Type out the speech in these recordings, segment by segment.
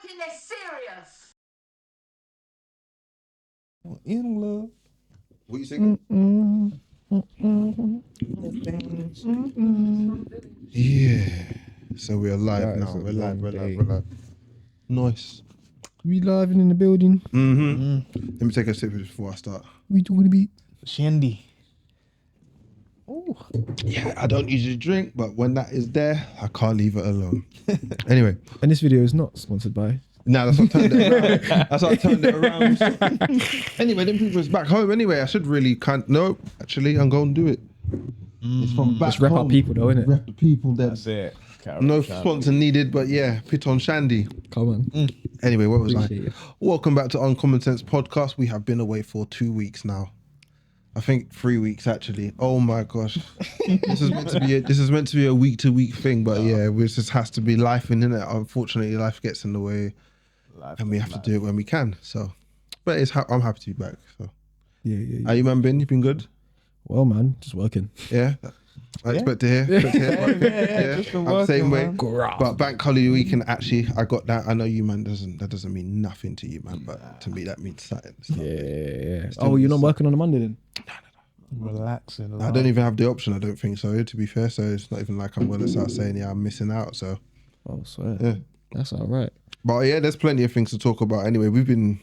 taking this serious. In love. What you singing? Yeah. So we're live That now. is a We're live. long We're day. live. We're live. Nice. We live in the building. Let me take a sip before I start. We talking about Shandy. oh Yeah, I don't usually drink, but when that is there, I can't leave it alone. Anyway, and this video is not sponsored by. now that's what I turned it around. That's what I turned it around. Anyway, them people's back home. Anyway, I should really no. Actually, I'm going to do it. It's from back Just rep home. our people though, innit? Rep the people. Then That's it. no sponsor needed, but yeah, pit on Shandy. Come on. Anyway, what was Appreciate I? it. Welcome back to Uncommon Sense Podcast. We have been away for 2 weeks now. I think 3 weeks actually. Oh my gosh, this is meant to be a week to week thing, but yeah, it just has to be life, in it. Unfortunately, life gets in the way, and we have to do it when we can. So, but I'm happy to be back. So, Yeah. how you man been? You been good? Well, man, just working. Yeah. I expect to hear. Just been I'm the same way. working, But bank holiday weekend, actually, I got that. I know you, man. That doesn't mean nothing to you, man. But to me, that means something. So, Yeah. Oh, you're not working on a Monday then? Relaxing. I don't even have the option. I don't think so. To be fair, so it's not even like I'm gonna start saying, yeah, I'm missing out. So Oh, swear. yeah. That's all right. But yeah, there's plenty of things to talk about. Anyway, we've been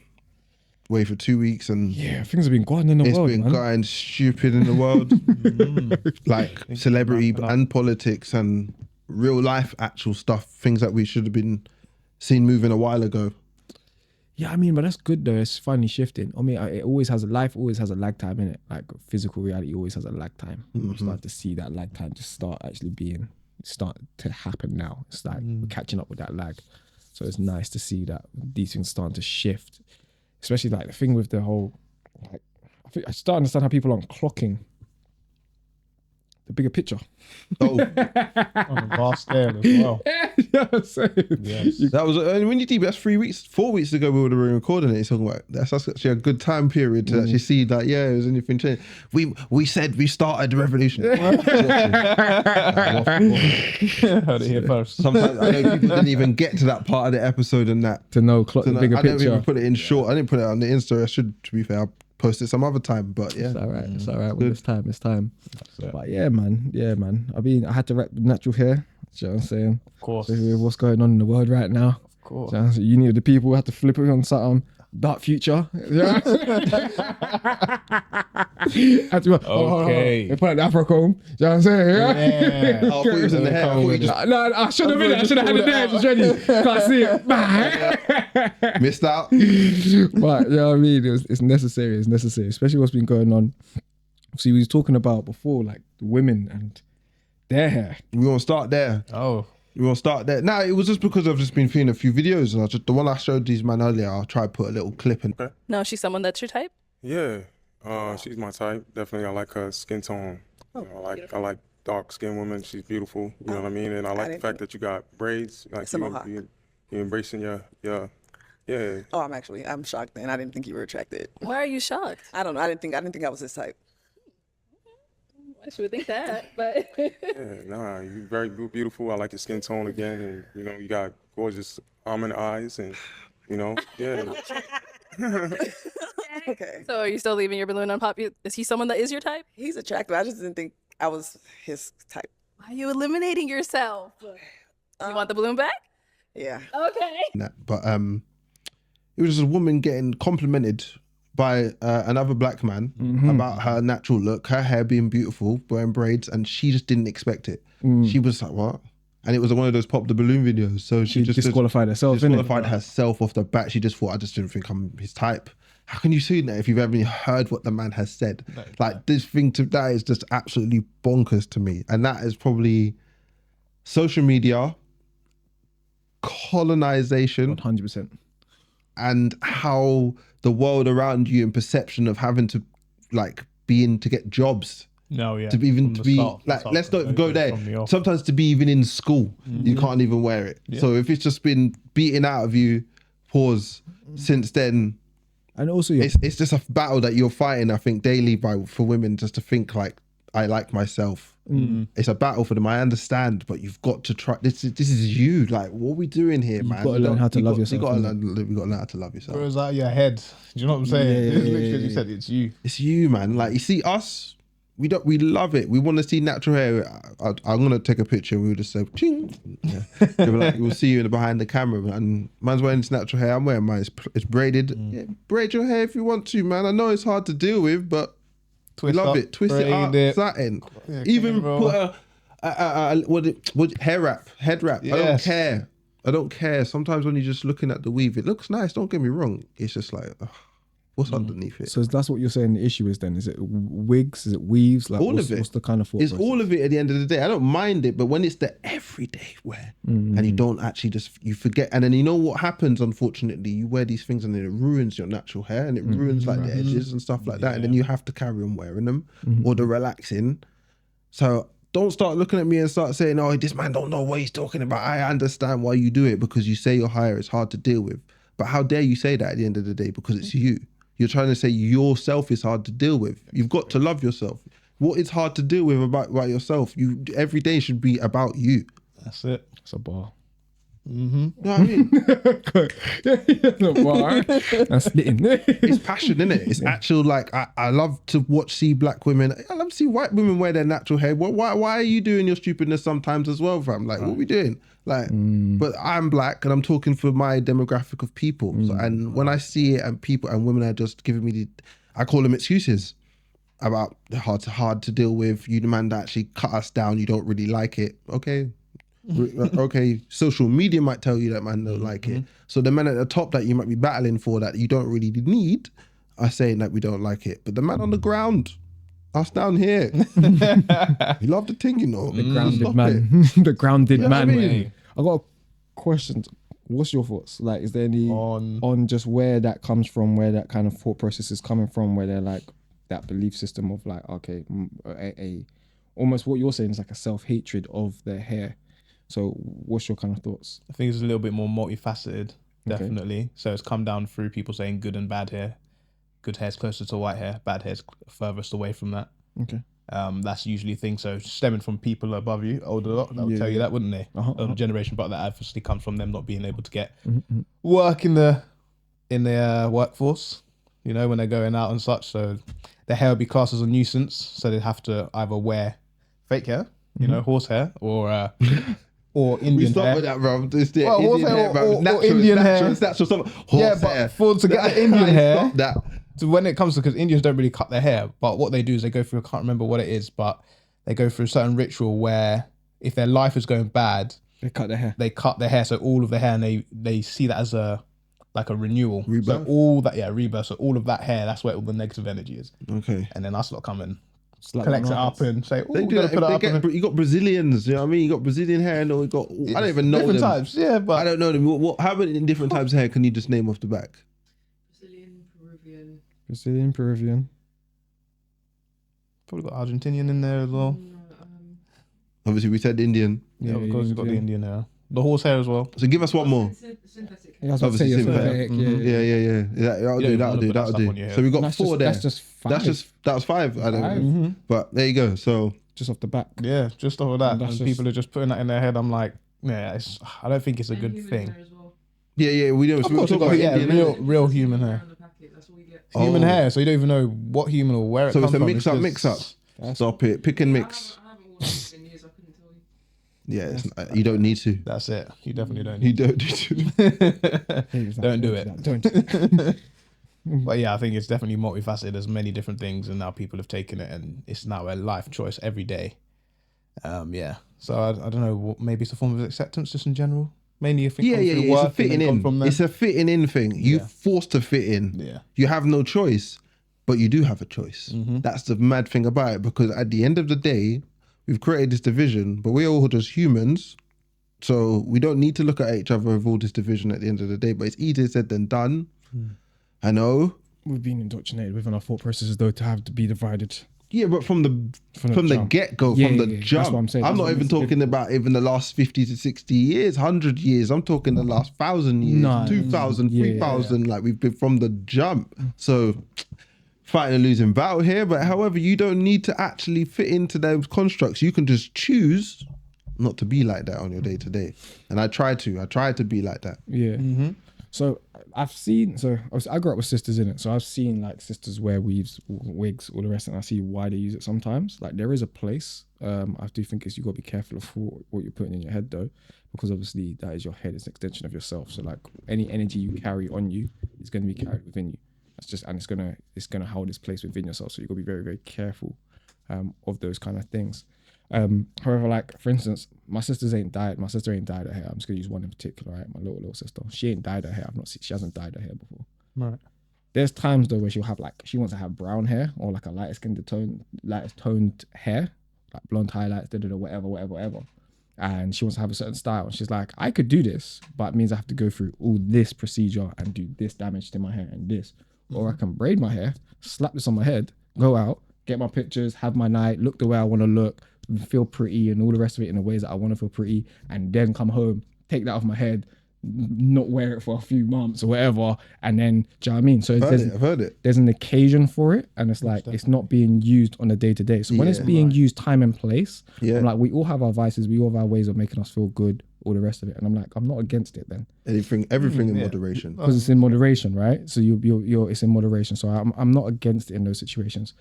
away for 2 weeks, and Yeah, things have been going in the it's world, been man. going stupid in the world, like celebrity and politics and real life, actual stuff. Things that we should have been seen moving a while ago. Yeah, I mean, but that's good though. It's finally shifting. I mean, it always has life always has a lag time in it. Like physical reality always has a lag time. I'm starting to see that lag time just start to happen now. It's like we're catching up with that lag. So it's nice to see that these things starting to shift. Especially like the thing with the whole, like, I start to understand how people aren't clocking the bigger picture. Oh, on the vast scale as well. Yeah, I'm saying. Yes. that was when you deep. That's 4 weeks ago. We would have been recording it. You're talking about that's actually a good time period to actually see that. Yeah, it was anything changed. We said we started the revolution. Heard it here first. Sometimes I know people didn't even get to that part of the episode and that. To know clock the bigger I didn't picture. even put it in short. I didn't put it on the Insta. I should, to be fair, I'll post it some other time. But yeah, It's all right. It's all right. Well, it's time. it. But yeah, man. I had to rep natural hair. Do you know what I'm saying? Of course. Especially with what's going on in the world right now. Of course. Do you know what I'm saying? You needed the people who had to flip it on something. Dark future. Yeah. Okay. They put the Afro comb. Do you know what I'm saying? Yeah. I thought it was in the hair. I thought you just No, I should have been. I should have had it there just ready. Can't see it. missed out. But you know what I mean? It's necessary. It's necessary, especially what's been going on. See, we was talking about before, like the women and their hair. We won't start there. Oh. We won't start there. Nah, it was just because I've just been seeing a few videos, and the one I showed these man earlier, I'll try to put a little clip in. No, she's someone that's your type? Yeah, she's my type. Definitely, I like her skin tone. You know, I like dark skinned women. She's beautiful. You know what I mean? And I like the fact that you got braids. Like It's a mohawk. you embracing your yeah. Oh, I'm shocked then. I didn't think you were attracted. Why are you shocked? I don't know. I didn't think I was this type. I should think that, but Yeah, nah, you very beautiful. I like your skin tone again, and you know you got gorgeous almond eyes, and you know yeah. Okay. so are you still leaving your balloon unpopular? Is he someone that is your type? He's attractive. I just didn't think I was his type. Why are you eliminating yourself? You want the balloon back? Yeah. Okay. But it was just a woman getting complimented by another black man about her natural look, her hair being beautiful, wearing braids, and she just didn't expect it. She was like, what? And it was one of those pop the balloon videos. So she just disqualified herself, disqualified herself off the bat. She just thought, I just didn't think I'm his type. How can you see that if you've ever heard what the man has said? Like this thing that is just absolutely bonkers to me. And that is probably social media, colonization, 100%. and how the world around you and perception of having to like to get jobs. No, yeah. To be even to be like, let's not go there. Sometimes to be even in school, you can't even wear it. Yeah. So if it's just been beaten out of you, since then, And also, it's just a battle that you're fighting, I think, daily for women, just to think like, I like myself. It's a battle for them. I understand, but you've got to try. This is you. Like, what are we doing here, man? gotta learn how to love yourself, You got to innit? learn how to love yourself. Bro, it's out of your head. Do you know what I'm saying? Yeah, This is yeah, literally, as yeah. you said, it's you. It's you, man. Like, you see us, we love it. We want to see natural hair. I'm gonna take a picture. We'll just say, ching. Yeah. They'll be like, we'll see you behind the camera, and man's wearing this natural hair. I'm wearing mine. It's braided. Yeah, braid your hair if you want to, man. I know it's hard to deal with, but we love it. Twist it up, satin. Yeah, Even bro. put a head wrap. I don't care. Sometimes when you're just looking at the weave, it looks nice. Don't get me wrong. It's just like, what's underneath it? So that's what you're saying the issue is then? Is it wigs? Is it weaves? Like All of it. What's the kind of thought It's process? all of it at the end of the day. I don't mind it, but when it's the everyday wear and you don't actually you forget, and then you know what happens, unfortunately, you wear these things and then it ruins your natural hair and it ruins like the edges and stuff like that. And then you have to carry on wearing them or the relaxing. So don't start looking at me and start saying, oh, this man don't know what he's talking about. I understand why you do it because you say your hair is hard to deal with. But how dare you say that at the end of the day because it's you. You're trying to say yourself is hard to deal with. You've got to love yourself. What is hard to deal with about yourself? Every day should be about you. That's it. It's a bar. You know what I mean? It's a bar. That's splitting. It's passion, innit? It's actual, like, I love to see black women. I love to see white women wear their natural hair. Why are you doing your stupidness sometimes as well, fam? Like, what are we doing? Like, but I'm black and I'm talking for my demographic of people. So, and when I see it and people and women are just giving me I call them excuses about hard to deal with. You the man that actually cut us down. You don't really like it. Okay. Okay, social media might tell you that man don't like it. So the men at the top that you might be battling for that you don't really need are saying that we don't like it. But the man on the ground, us down here, we love the thing, you know. The grounded Stop man. it. The grounded You know what man. I mean? I got a question. What's your thoughts? Like, is there any On- on just where that comes from, where that kind of thought process is coming from, where they're like that belief system of like, okay, almost what you're saying is like a self-hatred of their hair. So what's your kind of thoughts? I think it's a little bit more multifaceted, definitely. So it's come down through people saying good and bad hair. Good hair is closer to white hair. Bad hair is furthest away from that. Okay. That's usually a thing. So stemming from people above you, older lot, that would tell you that, wouldn't they? A generation, but that obviously comes from them not being able to get work in the workforce. You know, when they're going out and such. So their hair would be classed as a nuisance. So they'd have to either wear fake hair, you know, horse hair, or Indian We stop hair. with that, bro. It's the Well, Indian horse hair hair, bro. or Natural, Indian it's natural, hair. it's natural stuff. Yeah, Horse but hair. to get the Indian hair, Stop that. so when it comes to, because Indians don't really cut their hair, but what they do is they go through, I can't remember what it is, but they go through a certain ritual where if their life is going bad, They cut their hair. they cut their hair, so all of the hair, and they see that as a renewal. Rebirth? So all that, rebirth. So all of that hair, that's where all the negative energy is. Okay. And then us lot come and Like collect it the up and say, oh, They we're do gonna that. put it up. If you got Brazilians, you know what I mean? You got Brazilian hair, and we got. I don't even know different them. types, yeah, I but don't know them. How many different types of hair can you just name off the back? Brazilian, Peruvian. probably got Argentinian in there as well. Obviously, we said Indian. Yeah, of course, you've got the Indian hair. The horse hair as well. So give us one more. Yeah, I was about to say Obviously, synthetic. Yeah. That'll You do. don't That'll wanna do. put that That'll stuff on do. your hair. So we got That's four just, there. That's just five. That was five. I don't Five. know. But there you go. So Just off the back. Yeah, just over that. That's And just- people are just putting that in their head. I'm like, yeah, I don't think it's a good thing. yeah, we know. So Of we'll course, talk we've got, about yeah, Indian. real human hair. Human Oh. hair, so you don't even know what human or where it So comes it's a from. mix up. Stop it. Pick and mix. Yeah, you don't need to. That's it. You definitely don't. You don't need to. Don't do it. Don't do that. But yeah, I think it's definitely multifaceted. There's many different things, and now people have taken it, and it's now a life choice every day. Yeah. So I don't know. Maybe it's a form of acceptance, just in general. Mainly if it Yeah. comes through It's work a and fitting then come in. from there. It's a fitting in thing. You're Yeah. forced to fit in. Yeah. You have no choice, but you do have a choice. Mm-hmm. That's the mad thing about it, because at the end of the day, we've created this division, but we're all just humans. So we don't need to look at each other with all this division at the end of the day, but it's easier said than done. I know. We've been indoctrinated within our thought processes though to have to be divided. Yeah, but from the jump. get-go, Yeah, from the yeah, yeah. jump. That's what I'm saying. I'm That's not what even makes it talking about even the last 50 to 60 years, 100 years. I'm talking the last 1,000 years, No, 2,000, yeah, 3,000. Like, we've been from the jump. So fighting a losing battle here, but however, you don't need to actually fit into those constructs. You can just choose not to be like that on your day to day. And I try to be like that. Yeah. So I've seen, I grew up with sisters in it. So I've seen like sisters wear weaves, wigs, all the rest, and I see why they use it sometimes. Like there is a place. I do think you got to be careful of what you're putting in your head though, because obviously that is your head. It's an extension of yourself. So like any energy you carry on you is going to be carried within you. That's just, and it's gonna hold its place within yourself. So you got to be very, very careful of those kind of things. However, like for instance, my sister ain't dyed her hair. I'm just gonna use one in particular, right? My little sister. She ain't dyed her hair. She hasn't dyed her hair before. Right. There's times though where she'll have like, she wants to have brown hair or like a lighter toned hair, like blonde highlights, whatever. And she wants to have a certain style. And she's like, I could do this, but it means I have to go through all this procedure and do this damage to my hair and this. Or I can braid my hair, slap this on my head, go out, get my pictures, have my night, look the way I want to look, feel pretty and all the rest of it in the ways that I want to feel pretty, and then come home, take that off my head, not wear it for a few months or whatever, and then, do you know what I mean? So I've heard it. There's an occasion for it, and it's like, it's not being used on a day-to-day. So when it's being used time and place, I'm like, we all have our vices, we all have our ways of making us feel good, all the rest of it. And I'm like, I'm not against it then. Everything in moderation. Because it's in moderation, right? So it's in moderation. So I'm not against it in those situations.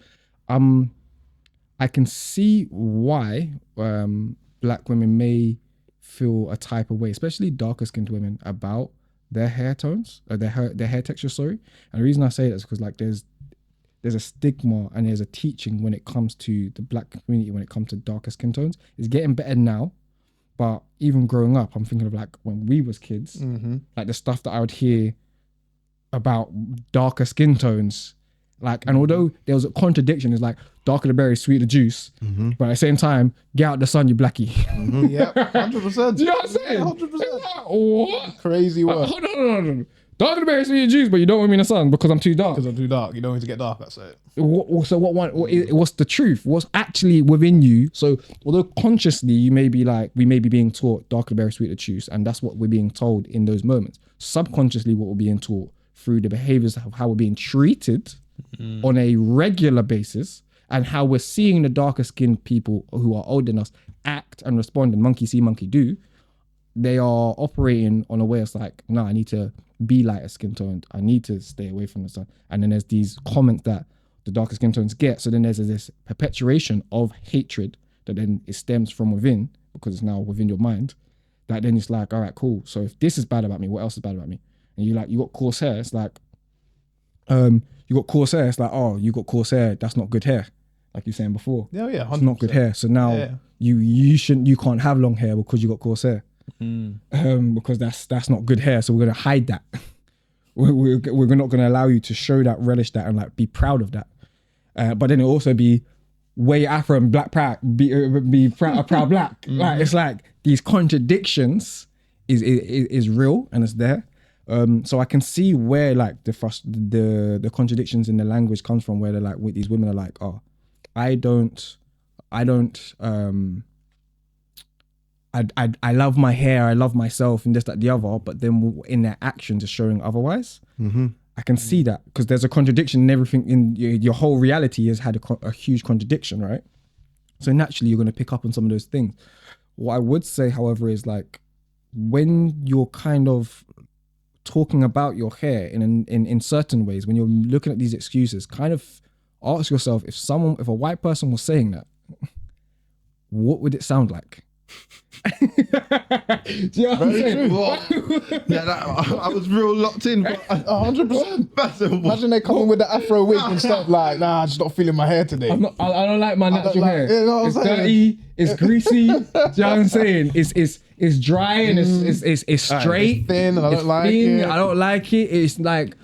I can see why black women may feel a type of way, especially darker skinned women, about their hair tones, or their hair texture, sorry. And the reason I say that is because like there's a stigma and there's a teaching when it comes to the black community, when it comes to darker skin tones. It's getting better now. But even growing up, I'm thinking of like when we was kids, like the stuff that I would hear about darker skin tones. Like, and although there was a contradiction, it's like darker the berry, sweet the juice. But at the same time, get out the sun, you blackie. Yeah, 100%. Do you know what I'm saying? 100%. What? Crazy work. Hold on. Darker the berry, sweet the juice, but you don't want me in the sun because I'm too dark. Because I'm too dark. You don't need to get dark, that's it. What's the truth? What's actually within you? So although consciously we may be being taught darker the berry, sweet the juice, and that's what we're being told in those moments. Subconsciously, what we're being taught through the behaviors of how we're being treated on a regular basis, and how we're seeing the darker skinned people who are older than us act and respond, and monkey see, monkey do. They are operating on a way it's like, no, I need to be lighter skin toned. I need to stay away from the sun. And then there's these comments that the darker skin tones get. So then there's this perpetuation of hatred that then it stems from within, because it's now within your mind, that then it's like, all right, cool. So if this is bad about me, what else is bad about me? And you got coarse hair. It's like, you got coarse hair. It's like, oh, you got coarse hair. That's not good hair. Like you were saying before. Yeah, 100%. It's not good hair. So now you can't have long hair because you got coarse hair. Because that's not good hair. So we're gonna hide that. We're not gonna allow you to show that, relish that, and like be proud of that. But then it'll also be way Afro and black proud, be proud black. Like it's like these contradictions is real and it's there. So I can see where like the contradictions in the language comes from, where they're like, these women are like, oh, I love my hair, I love myself, and this, that, the other, but then in their actions are showing otherwise. I can see that, because there's a contradiction in everything. In your whole reality has had a huge contradiction, right? So naturally, you're going to pick up on some of those things. What I would say, however, is like, when you're kind of talking about your hair in certain ways, when you're looking at these excuses, kind of ask yourself, if a white person was saying that, what would it sound like? Do you know what I'm saying? I was real locked in. 100%. Imagine they come in with the Afro wig and stuff like, nah, I'm just not feeling my hair today. I don't like my natural hair. You know what I'm It's saying? dirty, it's greasy. Do you know what I'm saying? It's dry and it's straight. It's thin and I don't like it. I don't like it. It's like,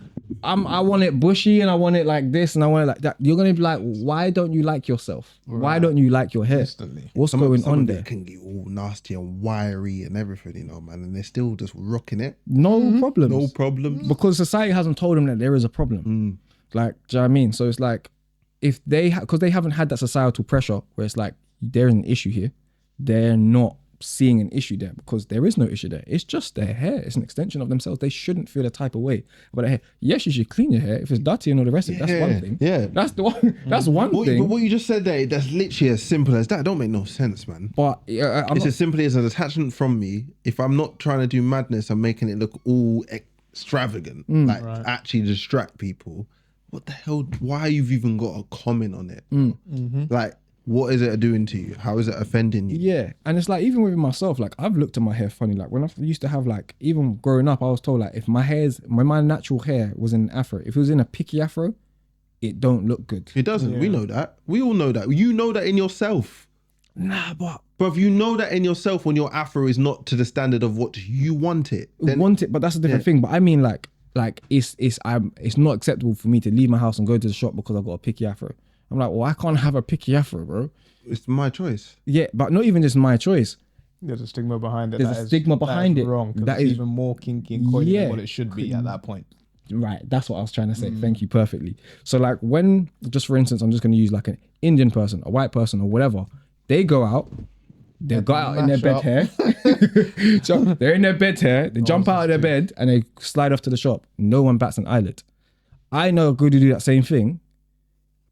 I want it bushy and I want it like this and I want it like that. You're gonna be like, why don't you like yourself? Right. Why don't you like your hair? Instantly. What's going on there? It can get all nasty and wiry and everything, you know, man, and they're still just rocking it. No problems. No problems. Because society hasn't told them that there is a problem. Like, do you know what I mean? So it's like, if they because they haven't had that societal pressure where it's like, there's an issue here, they're not seeing an issue there, because there is no issue there. It's just their hair. It's an extension of themselves. They shouldn't feel a type of way about their hair. Yes, you should clean your hair if it's dirty and all the rest of it. That's one thing. Yeah. That's the one. That's one thing. But what you just said there, that's literally as simple as that. Don't make no sense, man. But It's as simply as an attachment from me. If I'm not trying to do madness, I'm making it look all extravagant, actually distract people. What the hell? Why you've even got a comment on it? Like, what is it doing to you? How is it offending you? Yeah, and it's like, even with myself, like I've looked at my hair funny. Like when I used to have, like, even growing up, I was told, like, if my natural hair was in an afro, if it was in a picky afro, it don't look good. It doesn't. Yeah. We know that. We all know that. You know that in yourself. Nah, but if you know that in yourself when your afro is not to the standard of what you want it, then but that's a different thing. But I mean, like it's not acceptable for me to leave my house and go to the shop because I've got a picky afro. I'm like, well, I can't have a picky afro, bro. It's my choice. Yeah, but not even just my choice. There's a stigma behind it. There's a stigma behind it. Wrong. That is even more kinky and coily than what it should be at that point. Right, that's what I was trying to say. Thank you perfectly. So, like, when, just for instance, I'm just going to use like an Indian person, a white person, or whatever. They go out. They got out in their bed hair. They're in their bed hair. They jump out of their bed and they slide off to the shop. No one bats an eyelid. I know a good to do that same thing.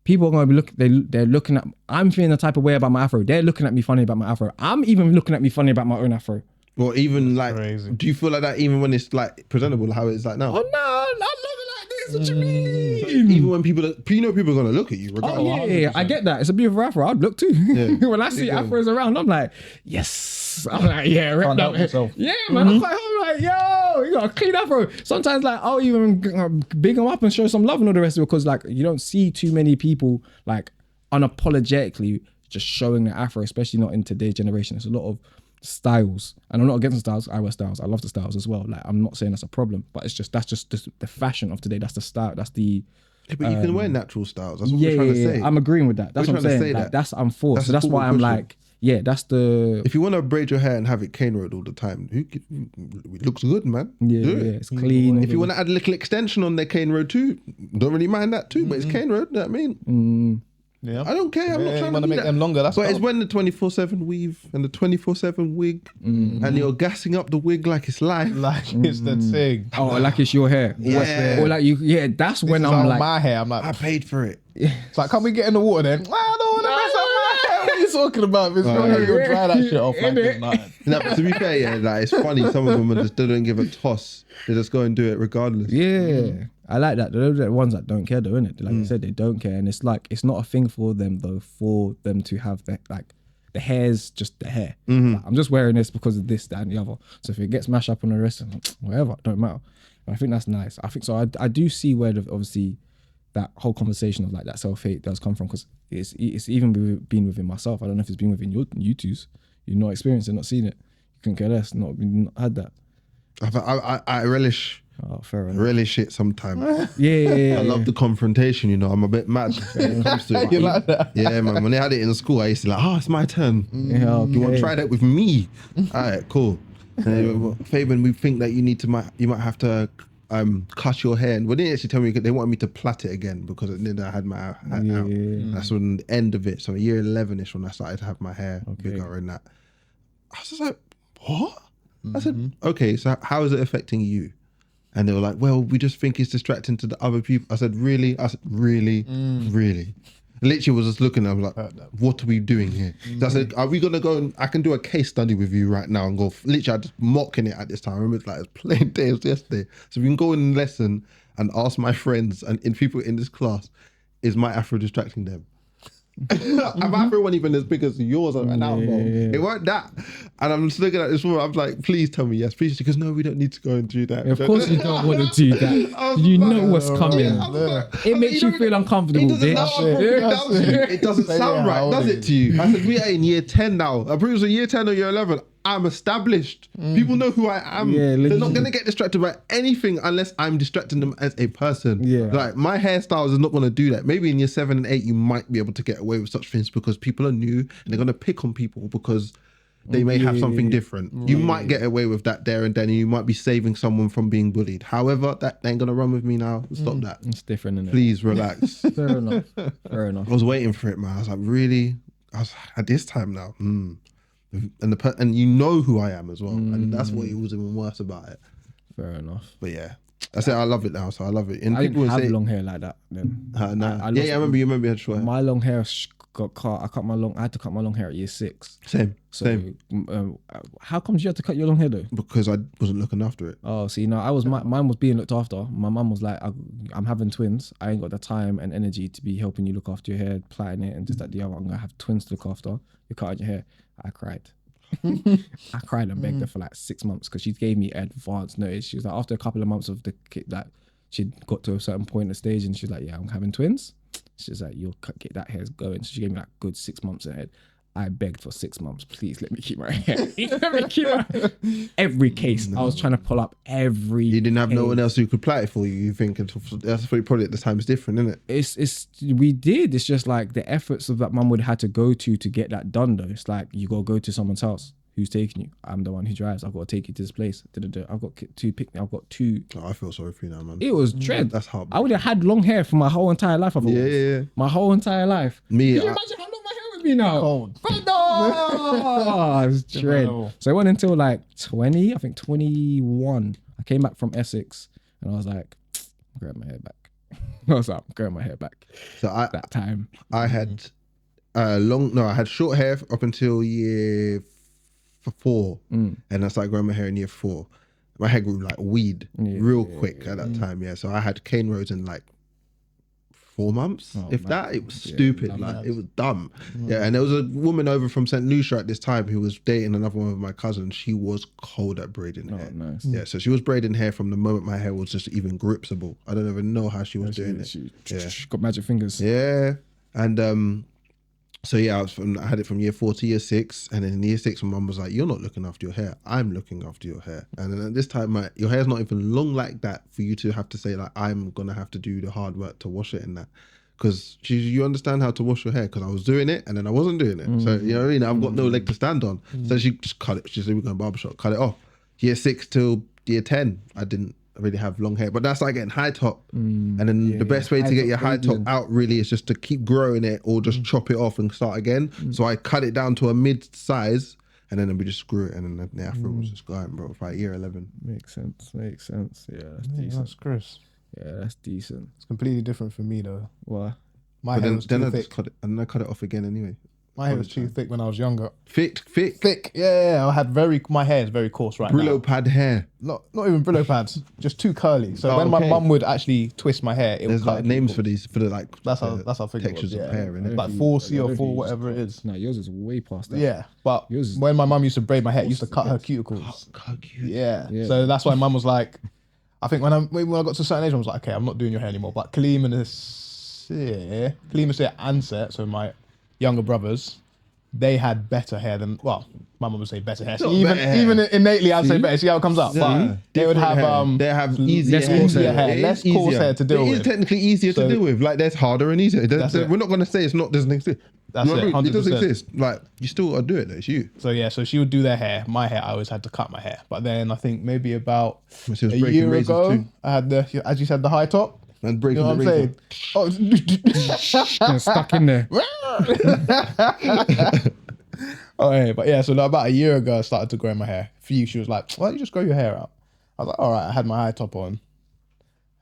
People are going to be they're looking at, I'm feeling the type of way about my afro. They're looking at me funny about my afro. I'm even looking at me funny about my own afro. Or even That's like, crazy. Do you feel like that even when it's like presentable, how it's like now? Oh no, I love it like this. What you mean? Even when people are going to look at you regardless. Oh yeah, I get that. It's a beautiful afro. I'd look too. Yeah. When I see afros around, I'm like, yes. I'm like, yeah, rip Can't help that. yourself. Yeah, man. I'm like, yo, you got a clean afro. Sometimes, like, I'll even big them up and show some love and all the rest of it, because, like, you don't see too many people like unapologetically just showing the afro, especially not in today's generation. There's a lot of styles, and I'm not against the styles. I wear styles. I love the styles as well. Like, I'm not saying that's a problem, but it's just that's just the fashion of today. That's the style. That's the. Yeah, but you can wear natural styles. That's what we're trying to say. I'm agreeing with that. That's what I'm saying. Like, that's I'm for. So that's why I'm like, yeah, that's the. If you want to braid your hair and have it cane road all the time, it looks good, man. Yeah, it's clean. If you want to add a little extension on their cane road too, don't really mind that too. But it's cane road. You know what I mean? Yeah, I don't care. I'm not trying to make them longer. That's but it's when the 24/7 weave and the 24/7 wig, and you're gassing up the wig like it's live. Like it's the thing. Oh, like it's your hair. Yeah. Or like you. Yeah, that's when I'm like, my hair. I'm like, I paid for it. it's like, can we get in the water then? I don't want to mess up my hair. What are you talking about? This you'll dry that shit off like it's nothing. No, but to be fair, yeah, like, it's funny. Some of them are just, they don't give a toss. They just go and do it regardless. yeah. I like that. They're the ones that don't care, though, innit? Like I said, they don't care, and it's like, it's not a thing for them though, for them to have the hair's just the hair. Like, I'm just wearing this because of this, that, and the other. So if it gets mashed up on the rest, whatever, don't matter. But I think that's nice. I think so. I do see where obviously that whole conversation of like that self-hate does come from, because it's even been within myself. I don't know if it's been within you twos. You've not experienced it, not seen it. You couldn't care less. Not had that. I relish. Oh, fair enough. Relish it sometimes. Yeah. I love the confrontation, you know. I'm a bit mad when it comes to it. You like that? Yeah, man. When they had it in school, I used to like, it's my turn. Yeah, okay. You want to try that with me? All right, cool. Fabian, we think that you might have to cut your hair. And well, they didn't actually tell me, they wanted me to plait it again because then I had my hair out. That's when the end of it. So year 11ish when I started to have my hair bigger and that. I was just like, what? I said, okay, so how is it affecting you? And they were like, well, we just think it's distracting to the other people. I said, really? I said, really? Really? Literally was just looking, I was like, what are we doing here? So I said, are we going to go and, I can do a case study with you right now and go, literally I just mocking it at this time. I remember it was plain day, it was yesterday. So we can go in lesson and ask my friends and people in this class, is my afro distracting them? My afro wasn't even as big as yours right now, bro. It weren't that. And I'm just looking at this woman, I'm like, please tell me yes, please. She goes, no, we don't need to go and do that. Of course you don't want to do that. You know what's coming. It makes you feel uncomfortable, bitch. It doesn't sound right, does it to you? I said, we are in year 10 now. I believe it was a year 10 or year 11. I'm established. People know who I am. Yeah, they're not going to get distracted by anything unless I'm distracting them as a person. Yeah. Like, my hairstyles is not going to do that. Maybe in year 7 and 8, you might be able to get away with such things because people are new and they're going to pick on people because they may have something different. You might get away with that there and then, and you might be saving someone from being bullied. However, that ain't going to run with me now. Stop that. It's different, isn't it? Please relax. Fair enough. Fair enough. I was waiting for it, man. I was like, really? I was at this time now. and you know who I am as well, and that's what it was even worse about it. Fair enough. But yeah, that's it. I love it now, so I love it. And I people didn't would have say, long hair like that then. nah. I I remember you had short hair. My long hair got cut. I had to cut my long hair at year 6. Same. How comes you had to cut your long hair though? Because I wasn't looking after it. Oh, see, no, mine was being looked after. My mum was like, I'm having twins. I ain't got the time and energy to be helping you look after your hair, plaiting it, and just like the other. I'm gonna have twins to look after. You're cutting your hair. I cried. I cried and begged her for like 6 months because she gave me advance notice. She was like, after a couple of months of the kid, like she'd got to a certain point in the stage, and she's like, yeah, I'm having twins. She's like, you'll get that hair going. So she gave me like good 6 months ahead. I begged for 6 months, please let me keep my hair. Let me keep every case. I was trying to pull up every. You didn't have case. no one else who could plait it for you. You think that's probably at the time is different, isn't it? We did. It's just like the efforts of that mum would have had to go to get that done though. It's like you gotta go to someone's house. Who's taking you? I'm the one who drives. I've got to take you to this place. I've got two. Oh, I feel sorry for you now, man. It was dread. That's hard. I would have had long hair for my whole entire life. Yeah. My whole entire life. Me, Can you imagine how long my hair would be now? Cold. No, it was dread. So it went until like 21. I came back from Essex and I was like, I'm growing my hair back. I was like, I'm growing my hair back. So that time. I had I had short hair up until year 4, and I started growing my hair in year 4. My hair grew like weed real quick at that time. Yeah, so I had cane rows in like 4 months, that. It was stupid, like it was dumb. Yeah, and there was a woman over from St. Lucia at this time who was dating another one of my cousins. She was cold at braiding hair. Nice. Yeah, so she was braiding hair from the moment my hair was just even gripsable. I don't even know how she was doing it. She got magic fingers. Yeah, and so yeah, I had it from year 4 to year 6, and then in year 6, my mum was like, "You're not looking after your hair. I'm looking after your hair." And then at this time, your hair's not even long like that for you to have to say like, "I'm gonna have to do the hard work to wash it and that." Because you understand how to wash your hair, because I was doing it and then I wasn't doing it. So you know what I mean? I've got no leg to stand on. So she just cut it. She said, "We're going to barbershop, cut it off." Year 6 till year 10, I didn't really have long hair, but that's like getting high top. And then the best way to get your high top out really is just to keep growing it or just chop it off and start again. So I cut it down to a mid size, and then we just grew it, and then the afro was just going, bro, for like year 11. Makes sense. Yeah, that's Yeah, decent. that's Chris. Yeah, that's decent. It's completely different for me though. Why? My hair was too I thick. just cut it, and I cut it off again anyway. My hair was too thick when I was younger. Thick. Yeah. I had my hair is very coarse right Brillo now. pad hair. Not even Brillo pads, just too curly. So Oh, when my okay. mum would actually twist my hair, it There's would cut like it names too for these, for the like That's how thick textures it was, of hair, innit? Like I 4C don't or think 4, you whatever it used is. No, yours is way past that. Yeah, but Yours is- when my mum used to braid my hair, it used to cut her cuticles. Yeah. So that's why mum was like, I think when I got to a certain age, I was like, okay, I'm not doing your hair anymore. But Kaleem and Anset, so my younger brothers, they had better hair than, well, my mum would say better hair. So even innately, I'd say better. See how it comes out. But they would have they have easier hair. less coarse hair to deal with. It is technically easier to deal with. Like there's harder and easier. We're not gonna say it's not doesn't exist. That's it, It doesn't 100%. exist. Like you still gotta do it. Though. It's you. So yeah, so she would do their hair. My hair, I always had to cut my hair. But then I think maybe about She was a breaking year razors ago, too. I had as you said, the high top. And You breaking know what the I'm razor. saying? Getting stuck in there. Oh, yeah, but yeah, so about a year ago, I started to grow my hair. She was like, why don't you just grow your hair out? I was like, all right, I had my high top on,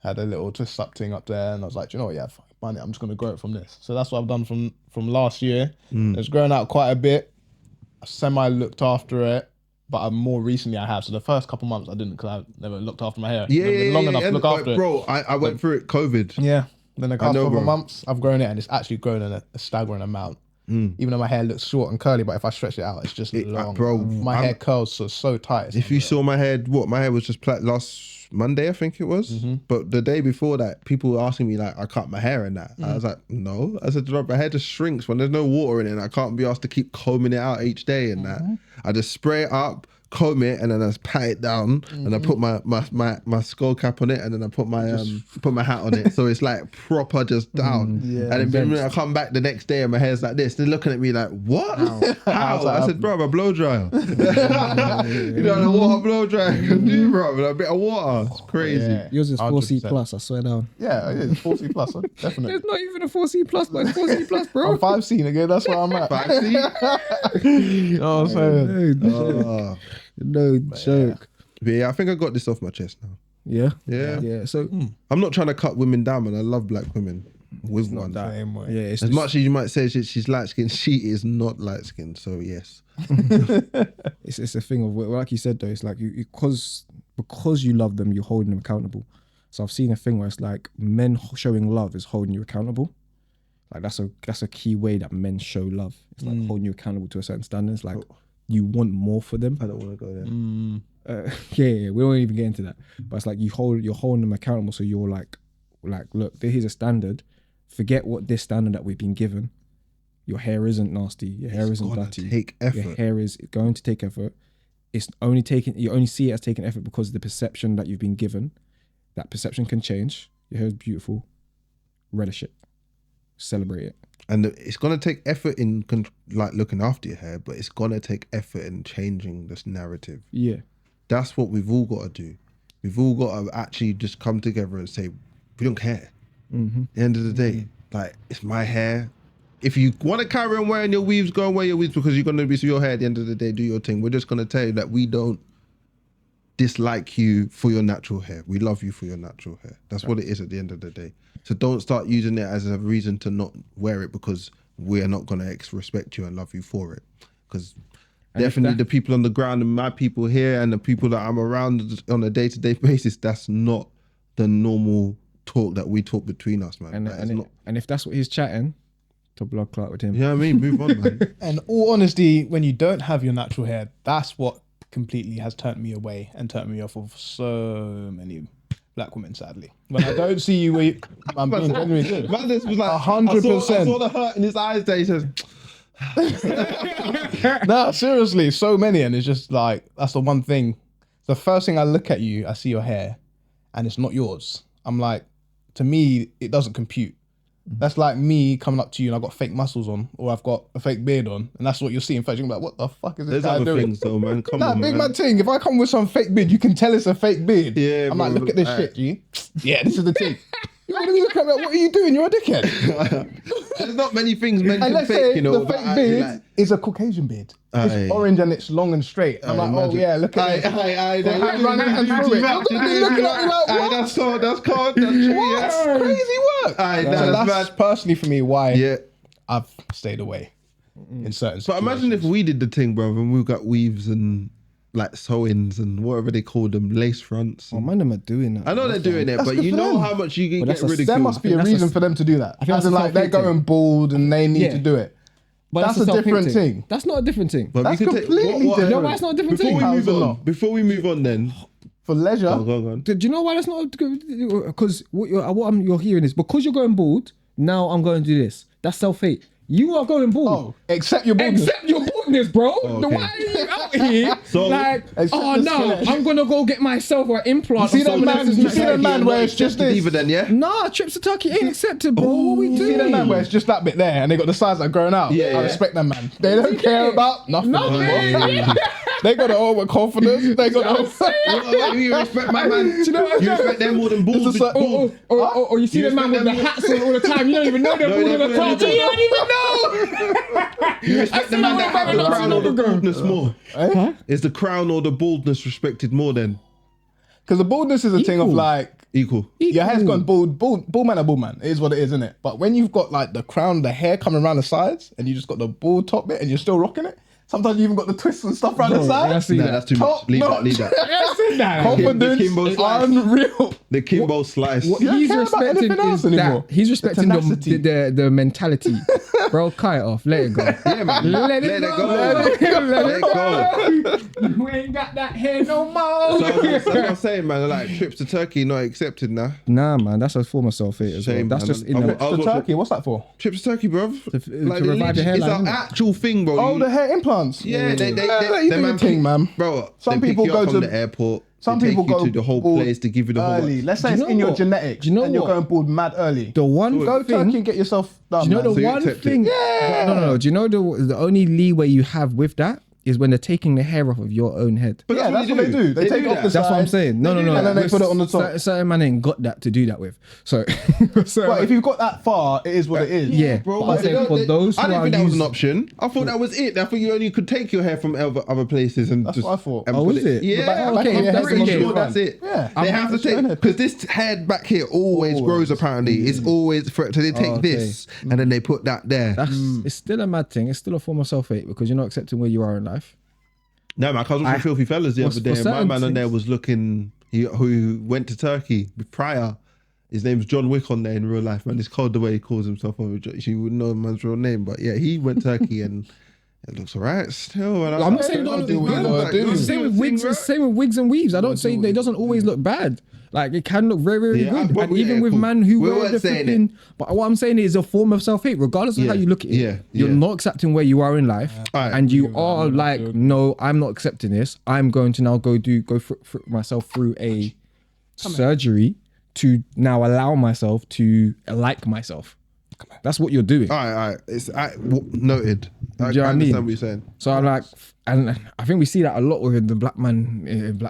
had a little twist up thing up there, and I was like, do you know what, yeah, fuck, man, I'm just going to grow it from this. So that's what I've done from last year. It's grown out quite a bit. I semi-looked after it, but more recently I have. So the first couple months I didn't, because I never looked after my hair. Yeah, Never been long enough to and, look after it. bro, I went through it. COVID. Yeah. Then the past know, couple bro. months, I've grown it, and it's actually grown in a staggering amount. Even though my hair looks short and curly, but if I stretch it out, it's just long. bro, My hair curls so tight. If you saw my head, my hair was just last Monday, I think it was. But the day before that, people were asking me like, I cut my hair and that. I was like, no. I said, my hair just shrinks when there's no water in it. And I can't be asked to keep combing it out each day and that. I just spray it up, comb it and then I just pat it down and I put my skull cap on it and then I put my hat on it. So it's like proper just down. And then when I come back the next day and my hair's like this, they're looking at me like, what? How? I said, bro, a blow dryer. You know, the water blow dryer can do, bro, with a bit of water. It's crazy. Yours is 4C plus, I swear down. Yeah, it is 4C plus, definitely. There's not even a 4C plus, but it's 4C plus, bro. I'm 5C nigga, that's where I'm at. 5C? You know what I'm saying? No joke. But yeah, I think I got this off my chest now. Yeah. So I'm not trying to cut women down, man. I love black women with one. it's As much as you might say she's light skinned, she is not light skinned. So yes, it's a thing of, like you said though, it's like because you love them, you're holding them accountable. So I've seen a thing where it's like men showing love is holding you accountable. Like that's a key way that men show love. It's like holding you accountable to a certain standard. It's like you want more for them. I don't want to go there. Yeah, we won't even get into that. But it's like you're holding them accountable. So you're like, look, here's a standard. Forget what this standard that we've been given. Your hair isn't nasty. Your hair isn't dirty. Take effort. Your hair is going to take effort. It's only taking. You only see it as taking effort because of the perception that you've been given. That perception can change. Your hair is beautiful. Relish it. Celebrate it. And it's gonna take effort in like looking after your hair, but it's gonna take effort in changing this narrative. Yeah, that's what we've all got to do. We've all got to actually just come together and say we don't care. At the end of the day, like it's my hair. If you want to carry on wearing your weaves, go and wear your weaves because you're gonna be your hair. At the end of the day, do your thing. We're just gonna tell you that we don't dislike you for your natural hair. We love you for your natural hair. That's what it is at the end of the day. So don't start using it as a reason to not wear it because we're not going to respect you and love you for it. Because definitely the people on the ground and my people here and the people that I'm around on a day-to-day basis, that's not the normal talk that we talk between us, man. And if that's what he's chatting, to blood clot with him. You know what I mean? Move on, man. And all honesty, when you don't have your natural hair, that's what completely has turned me away and turned me off of so many black women, sadly. When I don't see you, I'm being genuinely good. Man, this was like 100%. I saw the hurt in his eyes there. He says, no, seriously, so many. And it's just like, that's the one thing. The first thing I look at you, I see your hair and it's not yours. I'm like, to me, it doesn't compute. That's like me coming up to you and I've got fake muscles on or I've got a fake beard on and that's what you're seeing first. You're like, what the fuck is this there's guy other doing? things though, man. Come on, big man. man thing. If I come with some fake beard, you can tell it's a fake beard. Yeah, I'm bro, like, look at this shit, G. Yeah, this is the thing. You're gonna be looking at me like, what are you doing? You're a dickhead. There's not many things men And can let's fake, say you know. the fake beard is a Caucasian beard. It's orange and it's long and straight. I'm like, oh yeah, look at it. You're gonna be looking at me like, what? That's cold. That's true. That's crazy work. So that's personally for me why I've stayed away in certain situations. But imagine if we did the thing, bro, and we got weaves and like sewings and whatever they call them, lace fronts. Oh, man, them are doing that. I know they're doing it, but you know how much you can get ridiculed. There must be a reason for them to do that. As in like they're going bald and they need to do it. But that's a different thing. That's not a different thing. But That's completely different. No, that's not a different thing. Before we move on then. For leisure. Go on. Do you know why that's not? Because what you're hearing is because you're going bald, now I'm going to do this. That's self-hate. You are going bald. Oh, accept your baldness. Accept your baldness, bro. Oh, okay. Why are you out here So, like, oh the no, selection. I'm going to go get myself an implant. You see that man where it's just this? Either then, yeah? Nah, trips to Turkey ain't accepted, bro. What we You doing? see that man where it's just that bit there and they got the sides that are growing out? Yeah, I respect that man. They don't care about nothing. anymore. They got the overconfidence. They got the... You respect my man. You know what I'm You respect them more than balls. Or you see the man with the hats on all the time. You don't even know they're bald all the time. You don't even know. You respect the man that have the crown or the baldness more. Is the crown or the baldness respected more then? Because the baldness is a thing of like... Equal. Your hair's gone bald man or bald man. It is what it is, isn't it? But when you've got like the crown, the hair coming around the sides and you just got the bald top bit and you're still rocking it, sometimes you even got the twists and stuff around the side. That's too much. Leave that. Confidence is unreal. The Kimbo slice. What You don't he's care about respecting anything else is anymore. that he's respecting tenacity. the mentality. Bro, cut it off. Let it go. Yeah, man. Let it go. Let it go. We ain't got that hair no more. So that's what I'm saying, man. Like trips to Turkey not accepted now. Nah, man, that's a form of self-hate as well. Shame, That's man. just in I've the... got- To Turkey, what's that for? Trips to Turkey, bro. to revive your hairline, It's an innit? actual thing, bro. Oh, You- the hair implants. yeah, they you them do your man thing, man. Bro, Some they people pick you up go from to- the airport. Some they people take you go to the whole bald place to give you the whole. early. Let's say Do it's you in know your what? genetics, Do you know and you're what? going bald mad early. The one Go thing... Turkey and get yourself done. Do you know man. the you one accept it? thing? Yeah. No. Do you know the only leeway you have with that is when they're taking the hair off of your own head. But Yeah, that's what they do. They take off the That's what I'm side. saying. No. And then they put it on the top. Certain man ain't got that to do that with. So, But if you've got that far, it is what it is. yeah, Bro, but I'm they saying don't- for they- those who I didn't are think that was an using- option. I thought that was it. I thought you only could take your hair from other places and That's just. what I thought. and Oh, put is it? Yeah, Back in I'm your head, pretty someone sure should that's run. it. Yeah. They have to take because this hair back here always grows. Apparently, it's always so they take okay. this and then they put that there. That's it's still a mad thing. It's still a form of self-hate because you're not accepting where you are in life. No, man, I was watching Filthy Fellas the for- other day, for and my certain man on there things- was looking. Who went to Turkey prior. His name's John Wick on there in real life, man. It's cold the way he calls himself. You wouldn't know the man's real name, but yeah, he went to Turkey and it looks alright still. And I'm not saying don't do look what you gotta bad. do. It's the same with wigs. It's the same with wigs and weaves. I don't say it doesn't always look bad. Like it can look very, very Yeah, good. but And yeah, even with cool. man who We wear weren't the saying flipping. But what I'm saying is a form of self-hate, regardless of how Yeah, you look at it. yeah, You're yeah. not accepting where you are in life, Alright. and you are like, no, I'm not accepting this. I'm going to now go myself through a surgery to now allow myself to like myself. That's what you're doing. All right. It's noted. I you know what I understand mean? what you're saying. So I'm like, and I think we see that a lot with the black men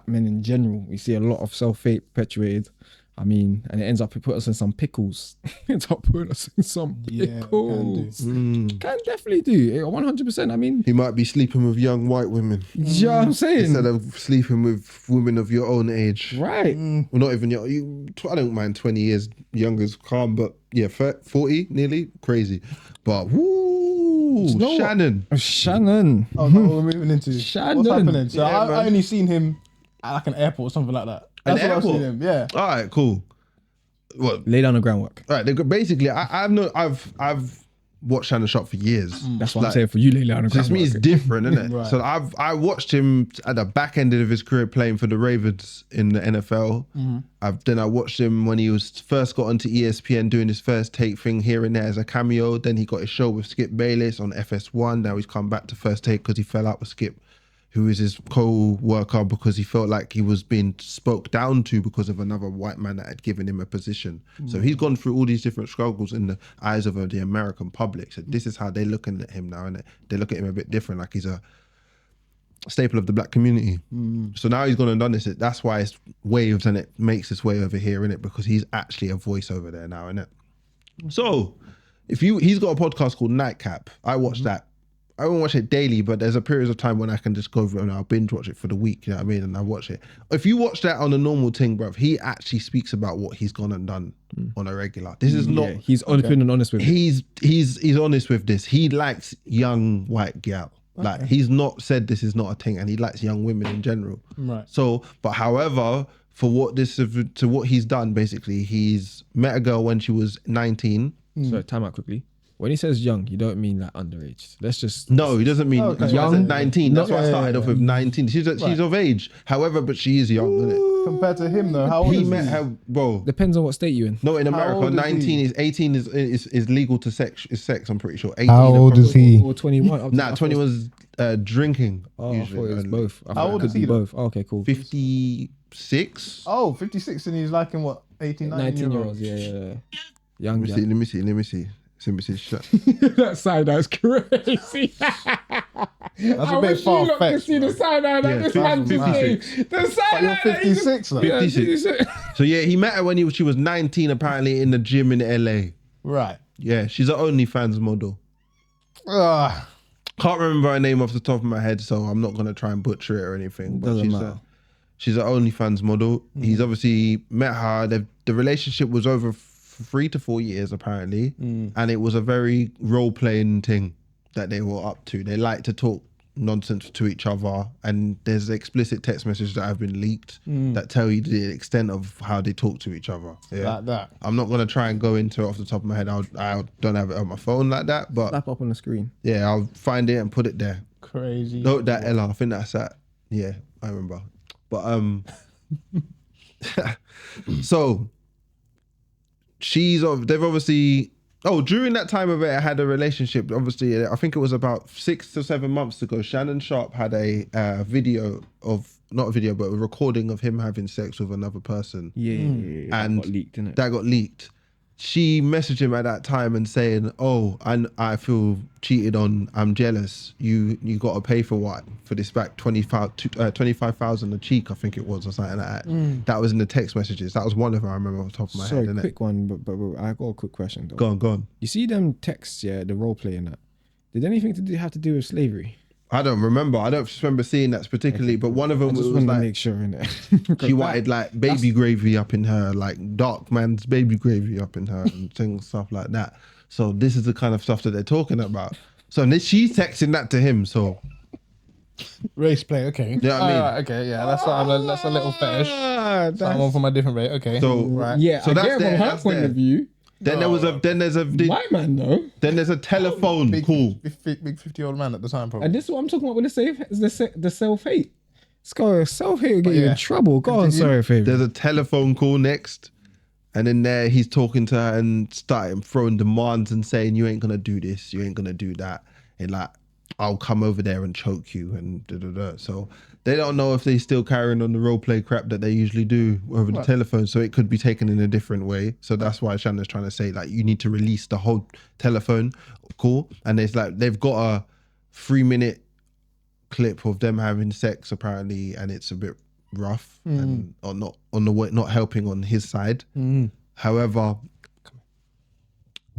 in general. We see a lot of self-hate perpetuated. I mean, and it ends up putting us in some pickles. It ends up putting us in some pickles. Can definitely do 100%. I mean, You might be sleeping with young white women do you know what I'm saying? instead of sleeping with women of your own age. Right. Well, not even I don't mind 20 years younger is calm, but yeah, 40 nearly crazy. But woo, know what? Shannon. Oh, no, we're moving into Shannon. what's happening. So Yeah, man. I only seen him at like an airport or something like that. An That's what I've airport? seen him. Yeah. All right, cool. What? Lay down the groundwork. All right, basically, I've watched Shannon shot for years. That's what I'm saying for you. Lay down the Just groundwork. me, it's different, isn't it? Right. So I watched him at the back end of his career playing for the Ravens in the NFL. Then I watched him when he was first got onto ESPN doing his first take thing here and there as a cameo. Then he got his show with Skip Bayless on FS1. Now he's come back to first take because he fell out with Skip, who is his co-worker, because he felt like he was being spoke down to because of another white man that had given him a position. So he's gone through all these different struggles in the eyes of the American public. So this is how they're looking at him now, and they look at him a bit different, like he's a staple of the black community. So now he's gone and done this. That's why it's waves, and it makes its way over here, innit? Because he's actually a voice over there now, innit? So he's got a podcast called Nightcap. I watch that. I won't watch it daily, but there's a period of time when I can just go over and I'll binge watch it for the week, you know what I mean? And I watch it. If you watch that on a normal thing, bruv, he actually speaks about what he's gone and done on a regular. This is not. Yeah, he's open and honest with it. He's honest with this. He likes young white gal. Like he's not said this is not a thing, and he likes young women in general. Right. So, but however, for what he's done, basically, he's met a girl when she was 19. So time out quickly. When he says young, you don't mean like underage. Let's just No, he doesn't mean Okay. young. Young. 19. That's why I Yeah, started yeah, off with 19. She's of age. However, but she is young, isn't it? Compared to him though, how old He is met he? her, bro. depends on what state you're in. No, in How America, old is 19 he? is 18 is legal to sex. Is sex? I'm pretty sure. 18 How old is he? Or 21. up to- Nah, up to- 20 was drinking. Oh, I thought usually. it was both. I How thought old it is could be he then? both. Oh, okay, cool. 56. Oh, 56 and he's like in what, 18, 19-year-olds. Yeah. Young. Let me see. Shut. That side eye's crazy. That's a bit far fetched. see the side eye that this man just 56. gave. The side But you're 56 though. 56. So yeah, he met her when she was 19, apparently in the gym in LA. Right. Yeah, she's an OnlyFans model. Ah, Can't remember her name off the top of my head, so I'm not gonna try and butcher it or anything. But Doesn't she's matter. she's an OnlyFans model. He's obviously met her. The relationship was over 3 to 4 years apparently, and it was a very role playing thing that they were up to. They like to talk nonsense to each other, and there's explicit text messages that have been leaked that tell you the extent of how they talk to each other. Yeah, Like that. I'm not gonna try and go into it off the top of my head. I don't have it on my phone like that, but Slap up on the screen. yeah, I'll find it and put it there. Crazy. Note that, Ella. I think that's that. Yeah, I remember. But so they've obviously. Oh, during that time of it, I had a relationship. Obviously, I think it was about 6 to 7 months ago. Shannon Sharp had a video of, not a video, but a recording of him having sex with another person. Yeah. And that got leaked, didn't it? That got leaked. She messaged him at that time and saying, "Oh, I feel cheated on. I'm jealous. You got to pay for what? For this back 25,000 a cheek, I think it was, or something like that." That was in the text messages. That was one of them I remember off the top of my head. Sorry, quick one, but I got a quick question though. Go on. You see them texts, yeah, the role play and that. Did anything have to do with slavery? I don't remember. I don't just remember seeing that particularly, but one of them I just was wanted like, to make sure in it. she wanted like baby gravy up in her, like dark man's baby gravy up in her and things, stuff like that. So this is the kind of stuff that they're talking about. So she's texting that to him. So race play, okay. Yeah, I mean, okay, yeah, that's a little fetish. Someone from a different race, okay. So right, yeah, so I that's get it there, from her that's point there. of view. Then My man though. Then there's a telephone call. big 50-year-old man at the time, probably. And this is what I'm talking about with the self-hate. It's got self-hate will get you yeah. in trouble. Go on, sorry, Faith. There's a telephone call next, and then there he's talking to her and starting throwing demands and saying, "You ain't gonna do this, you ain't gonna do that," and like, "I'll come over there and choke you," and da da da. So they don't know if they still carrying on the role play crap that they usually do over the telephone. So it could be taken in a different way. So that's why Shannon's trying to say like you need to release the whole telephone call. And it's like they've got a 3-minute clip of them having sex apparently, and it's a bit rough and or not on the way, not helping on his side. However,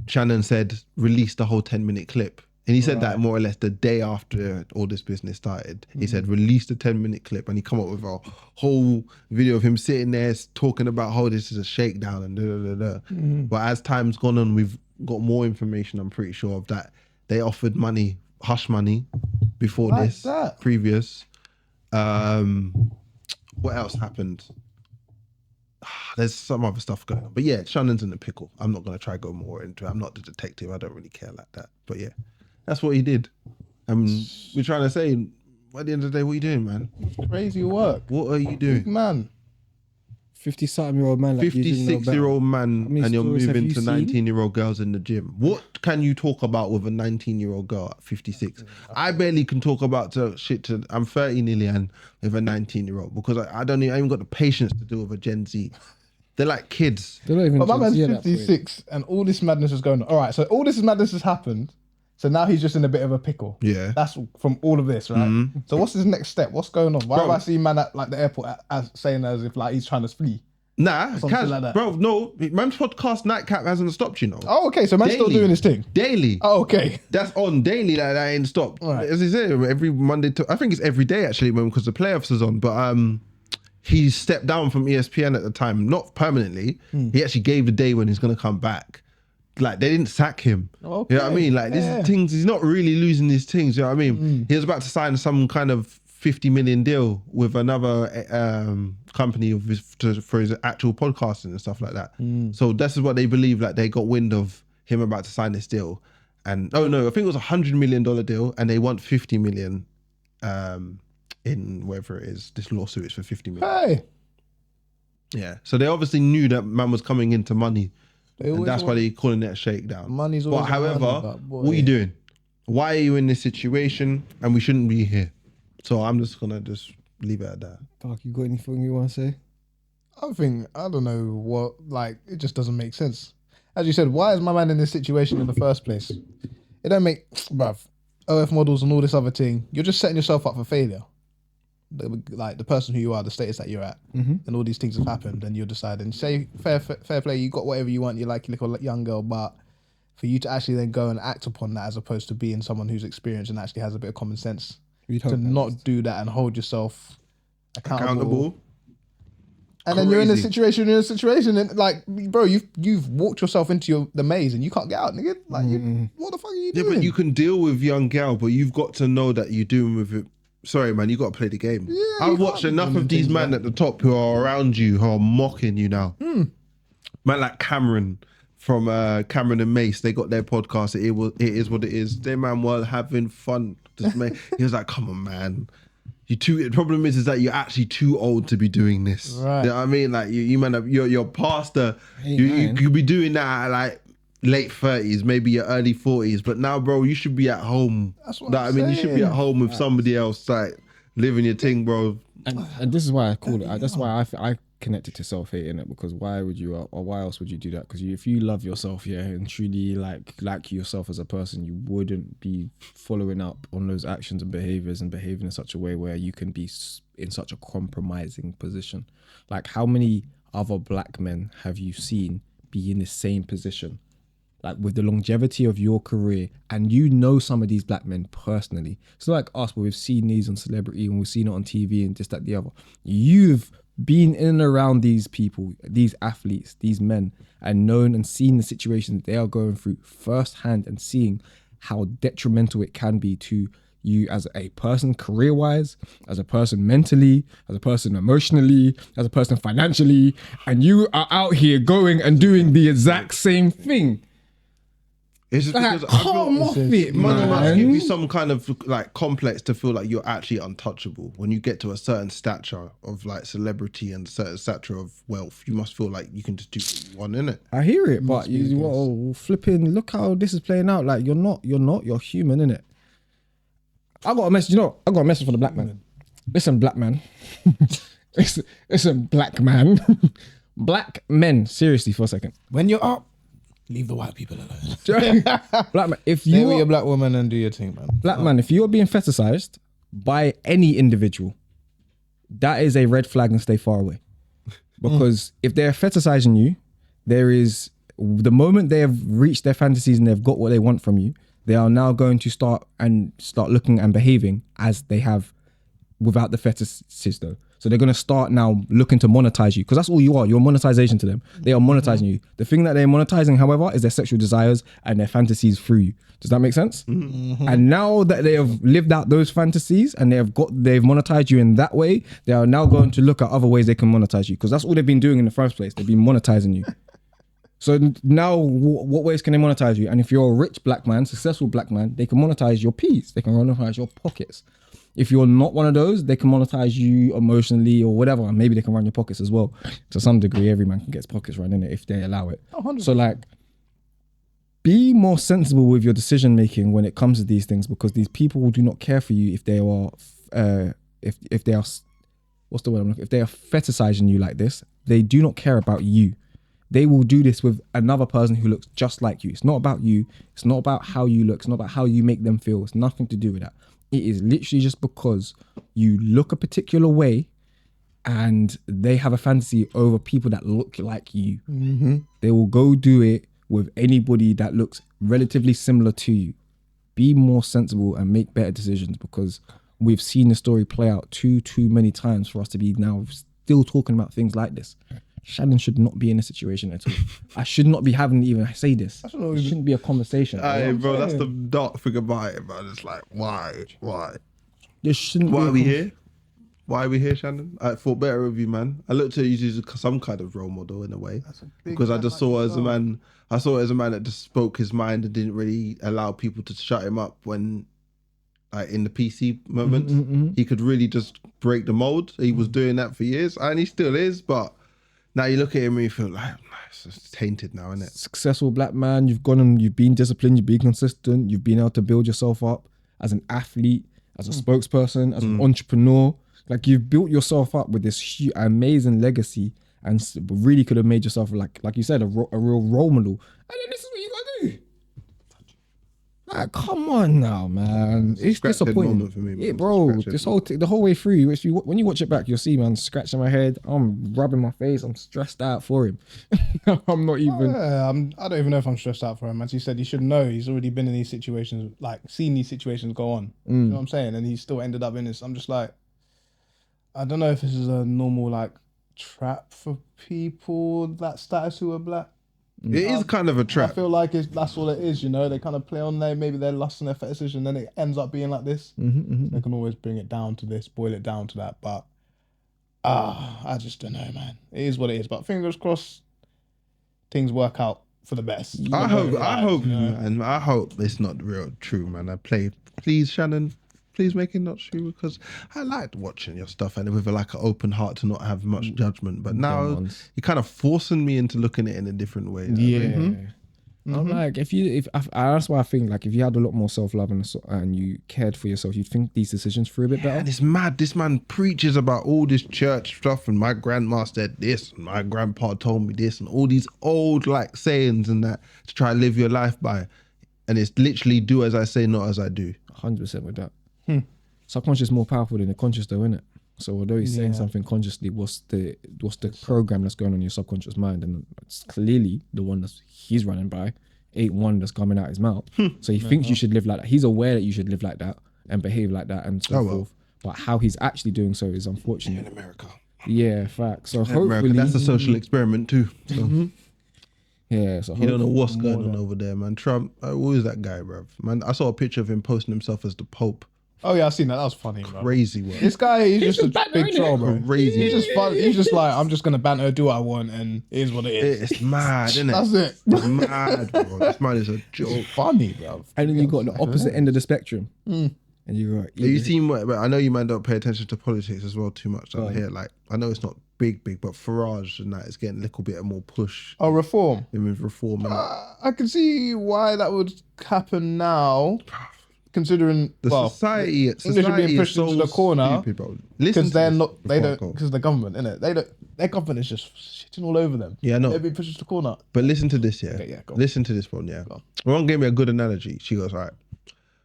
Shannon said release the whole 10-minute clip. And he said that more or less the day after all this business started. He said, release the 10-minute clip. And he come up with a whole video of him sitting there talking about how this is a shakedown and da-da-da-da. But as time's gone on, we've got more information, I'm pretty sure, of that. They offered money, hush money, before Like this, that. previous. What else happened? There's some other stuff going on. But yeah, Shannon's in the pickle. I'm not going to try to go more into it. I'm not the detective. I don't really care like that. But yeah. That's what he did. We're trying to say, at the end of the day, what are you doing, man? Crazy work. What are you doing? Man. 50-something-year-old man. Like 56-year-old man, many and you're stories have moving you to seen? 19-year-old girls in the gym. What can you talk about with a 19-year-old girl at 56? I barely can talk about I'm 30 nearly, and with a 19-year-old because I ain't got the patience to deal with a Gen Z. They're like kids. They're not even But my man's Gen Z at that point. 56 and all this madness is going on. All right, so all this madness has happened. So now he's just in a bit of a pickle. Yeah. That's from all of this, right? So what's his next step? What's going on? Why have I seen man at like the airport saying as if like he's trying to flee? Nah, Something Kaz, like that. bro, no. Man's podcast Nightcap hasn't stopped, you know. Oh, okay. So man's still Daily. doing his thing. Daily. Oh, okay. That's on daily, like that ain't stopped. Right. As I said, every Monday to I think it's every day actually, because the playoffs is on. But he stepped down from ESPN at the time, not permanently. He actually gave the day when he's gonna come back. Like they didn't sack him. Okay. You know what I mean? Like this is things. He's not really losing these things. You know what I mean? He was about to sign some kind of 50 million deal with another company for his actual podcasting and stuff like that. So this is what they believe. Like they got wind of him about to sign this deal, and I think it was $100 million deal, and they want 50 million in whatever it is. This lawsuit is for 50 million. Hey. Yeah. So they obviously knew that man was coming into money. They And always that's why want- they're calling it a shakedown. Money's But always however, money, but boy. what are you doing? Why are you in this situation? And we shouldn't be here. So I'm just gonna leave it at that. Dark, you got anything you want to say? I don't know what, like, it just doesn't make sense. As you said, why is my man in this situation in the first place? It don't make, bruv, OF models and all this other thing, you're just setting yourself up for failure. Like the person who you are, the status that you're at, and all these things have happened, and you're deciding, say, fair play, you got whatever you want, you like your little young girl, but for you to actually then go and act upon that as opposed to being someone who's experienced and actually has a bit of common sense, We'd to hope that not do that and hold yourself accountable. And then you're in a Crazy. situation, and like, bro, you've walked yourself into the maze and you can't get out, nigga. Like, what the fuck are you Yeah, doing? but you can deal with young gal, but you've got to know that you're doing with it. Sorry, man, you got to play the game. Yeah, you I've can't watched be enough doing of these things men like at the top who are around you, who are mocking you now. Man like Cameron from Cameron and Mace, they got their podcast. It is what it is. Their man were having fun. He was like, come on, man. The problem is that you're actually too old to be doing this. Right. You know what I mean? Like you man, you're past the. Hey, You man. could be doing that at like late 30s, maybe your early 40s. But now, bro, you should be at home. That's what Like, I'm you should be saying. at home with somebody else, like living your thing, bro. And this is why I call it. That's why I connected to self-hate in it, because why would you, or why else would you do that? Because if you love yourself, yeah, and truly like yourself as a person, you wouldn't be following up on those actions and behaviors and behaving in such a way where you can be in such a compromising position. Like, how many other black men have you seen be in the same position? Like, with the longevity of your career, and you know some of these black men personally. It's not like us, but we've seen these on Celebrity and we've seen it on TV and just that, the other. You've been in and around these people, these athletes, these men, and known and seen the situations they are going through firsthand, and seeing how detrimental it can be to you as a person career-wise, as a person mentally, as a person emotionally, as a person financially, and you are out here going and doing the exact same thing. It's just Like, because I feel come off it, man must give you man. some kind of like complex to feel like you're actually untouchable. When you get to a certain stature of like celebrity and a certain stature of wealth, you must feel like you can just do what you want, innit? I hear it, but flipping, look how this is playing out. Like, you're human, innit? I got a message, I got a message for the black man. Listen, black man. Listen, black man. Black men, seriously, for a second. When you're up, leave the white people alone. Black man, if Stay with you your black woman and do your thing, man. black man, if you're being fetishized by any individual, that is a red flag, and stay far away. Because if they're fetishizing you, there is, the moment they have reached their fantasies and they've got what they want from you, they are now going to start looking and behaving as they have without the fetishes though. So they're going to start now looking to monetize you, because that's all you are. You're monetization to them. They are monetizing you. The thing that they're monetizing, however, is their sexual desires and their fantasies through you. Does that make sense? And now that they have lived out those fantasies and they've monetized you in that way, they are now going to look at other ways they can monetize you, because that's all they've been doing in the first place. They've been monetizing you. So now, what ways can they monetize you? And if you're a rich black man, successful black man, they can monetize your peas. They can monetize your pockets. If you're not one of those, they can monetize you emotionally or whatever. And maybe they can run your pockets as well. To some degree, every man can get his pockets run in it if they allow it. So like, be more sensible with your decision making when it comes to these things, because these people do not care for you if they are, if they are, what's the word I'm looking? If they are fetishizing you like this, they do not care about you. They will do this with another person who looks just like you. It's not about you. It's not about how you look. It's not about how you make them feel. It's nothing to do with that. It is literally just because you look a particular way and they have a fantasy over people that look like you. They will go do it with anybody that looks relatively similar to you. Be more sensible and make better decisions, because we've seen the story play out too many times for us to be now still talking about things like this. Shannon should not be in a situation at all. I should not be having to even say this. It shouldn't be a conversation. Hey, bro, that's the dark thing about it, man. It's like, why? There shouldn't Why be are we here? Why are we here, Shannon? I thought better of you, man. I looked at you as some kind of role model in a way, because I just saw it as a man. I saw it as a man that just spoke his mind and didn't really allow people to shut him up when, like, in the PC moment, he could really just break the mold. He was doing that for years, and he still is. But now you look at him and you feel like, it's just tainted now, isn't it? Successful black man, you've gone and you've been disciplined, you've been consistent, you've been able to build yourself up as an athlete, as a spokesperson, as an entrepreneur. Like, you've built yourself up with this amazing legacy, and really could have made yourself, like you said, a real role model. And then this is what you gotta do. Like, come on now, man. It's Scratch-head disappointing. moment for me, man. Yeah, bro. Scratch-head This the whole way through, when you watch it back, you'll see, man, scratching my head. I'm rubbing my face. I'm stressed out for him. I'm not even. Yeah, I don't even know if I'm stressed out for him. As you said, he should know. He's already been in these situations, like seen these situations go on. You know what I'm saying? And he still ended up in this. I'm just like, I don't know if this is a normal like trap for people that status who are black. It is kind of a I trap. feel like that's all it is, you know. They kind of play on there, maybe their lust and their fetishes, and then it ends up being like this. They can always bring it down to this, boil it down to that. But I just don't know, man. It is what it is. But fingers crossed, things work out for the best. I hope, man. I hope it's not real true, man. Please, Shannon. Please make it not true, because I liked watching your stuff and with like an open heart to not have much judgment. But now you're kind of forcing me into looking at it in a different way. I'm like, that's why I think like if you had a lot more self-love and you cared for yourself, you'd think these decisions through a bit better. And it's mad. This man preaches about all this church stuff, and my grandma said this, and my grandpa told me this, and all these old like sayings and that to try and live your life by. And it's literally do as I say, not as I do. 100% with that. Subconscious is more powerful than the conscious, though, isn't it? So although he's saying something consciously, what's the program that's going on in your subconscious mind? And it's clearly the one that he's running by ain't one that's coming out his mouth. So he thinks you should live like that. He's aware that you should live like that and behave like that and so forth. But how he's actually doing so is unfortunate. In America. Yeah, fact. So hopefully America, that's a social experiment too. So. Yeah, so you don't know what's going on over there, man. Trump, who is that guy, bruv? Man, I saw a picture of him posting himself as the Pope. Oh yeah, I seen that. That was funny, bro. Crazy work. This guy, he's just a big troll, bro. Crazy. He's just fun. He's just like, I'm just gonna banter, do what I want, and it is what it is. It's mad, isn't it? That's it. It's mad, bro. This man is a joke. It's funny, bro. And then you got the opposite end of the spectrum. And you're right. Have you seen what? But I know you man don't pay attention to politics as well too much down here. Like I know it's not big, but Farage and that is getting a little bit more push. Oh, reform. With reform. I can see why that would happen now. Considering society English are being pushed into the corner because they're not, they don't, because because the government, innit? They don't. Their government is just shitting all over them. Yeah, I know. They're being pushed into the corner. But listen to this, yeah. Okay, go on. Listen to this one, yeah. Ron gave me a good analogy. She goes, all right,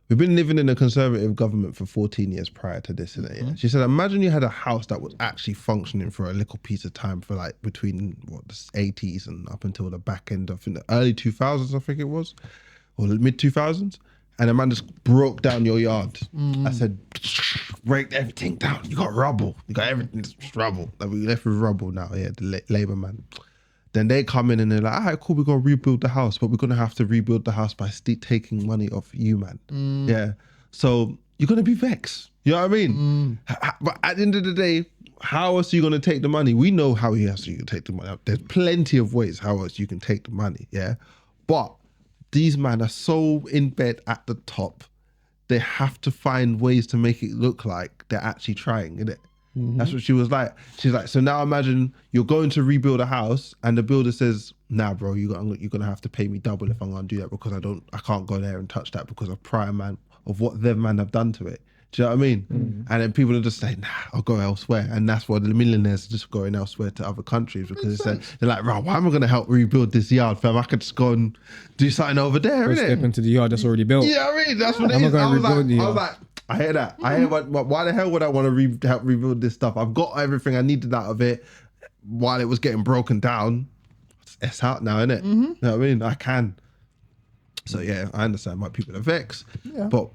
we've been living in a conservative government for 14 years prior to this, innit? Yeah. She said, imagine you had a house that was actually functioning for a little piece of time for like between the 80s and up until the back end of the early 2000s, I think it was, or the mid 2000s. And a man just broke down your yard. I said, break everything down. You got rubble. You got everything. It's rubble. Like, we left with rubble now. Yeah, the Labour man. Then they come in and they're like, all right, cool, we're going to rebuild the house, but we're going to have to rebuild the house by taking money off you, man. Yeah. So you're going to be vexed. You know what I mean? But at the end of the day, how else are you going to take the money? We know how else you can take the money. There's plenty of ways how else you can take the money. Yeah. But these men are so in bed at the top, they have to find ways to make it look like they're actually trying, innit? That's what she was like. She's like, so now imagine you're going to rebuild a house and the builder says, nah, bro, you're gonna have to pay me double if I'm gonna do that because I can't go there and touch that because of prior man, of what them man have done to it. Do you know what I mean? And then people are just saying, nah, I'll go elsewhere. And that's why the millionaires are just going elsewhere to other countries because they're like, right, why am I going to help rebuild this yard, fam? I could just go and do something over there, innit? Step into the yard that's already built. Yeah, I mean, that's what it is. I was like, I hear that. I hear why the hell would I want to help rebuild this stuff? I've got everything I needed out of it while it was getting broken down. It's out now, innit? You know what I mean? I can. So yeah, I understand why people are vexed. Yeah. But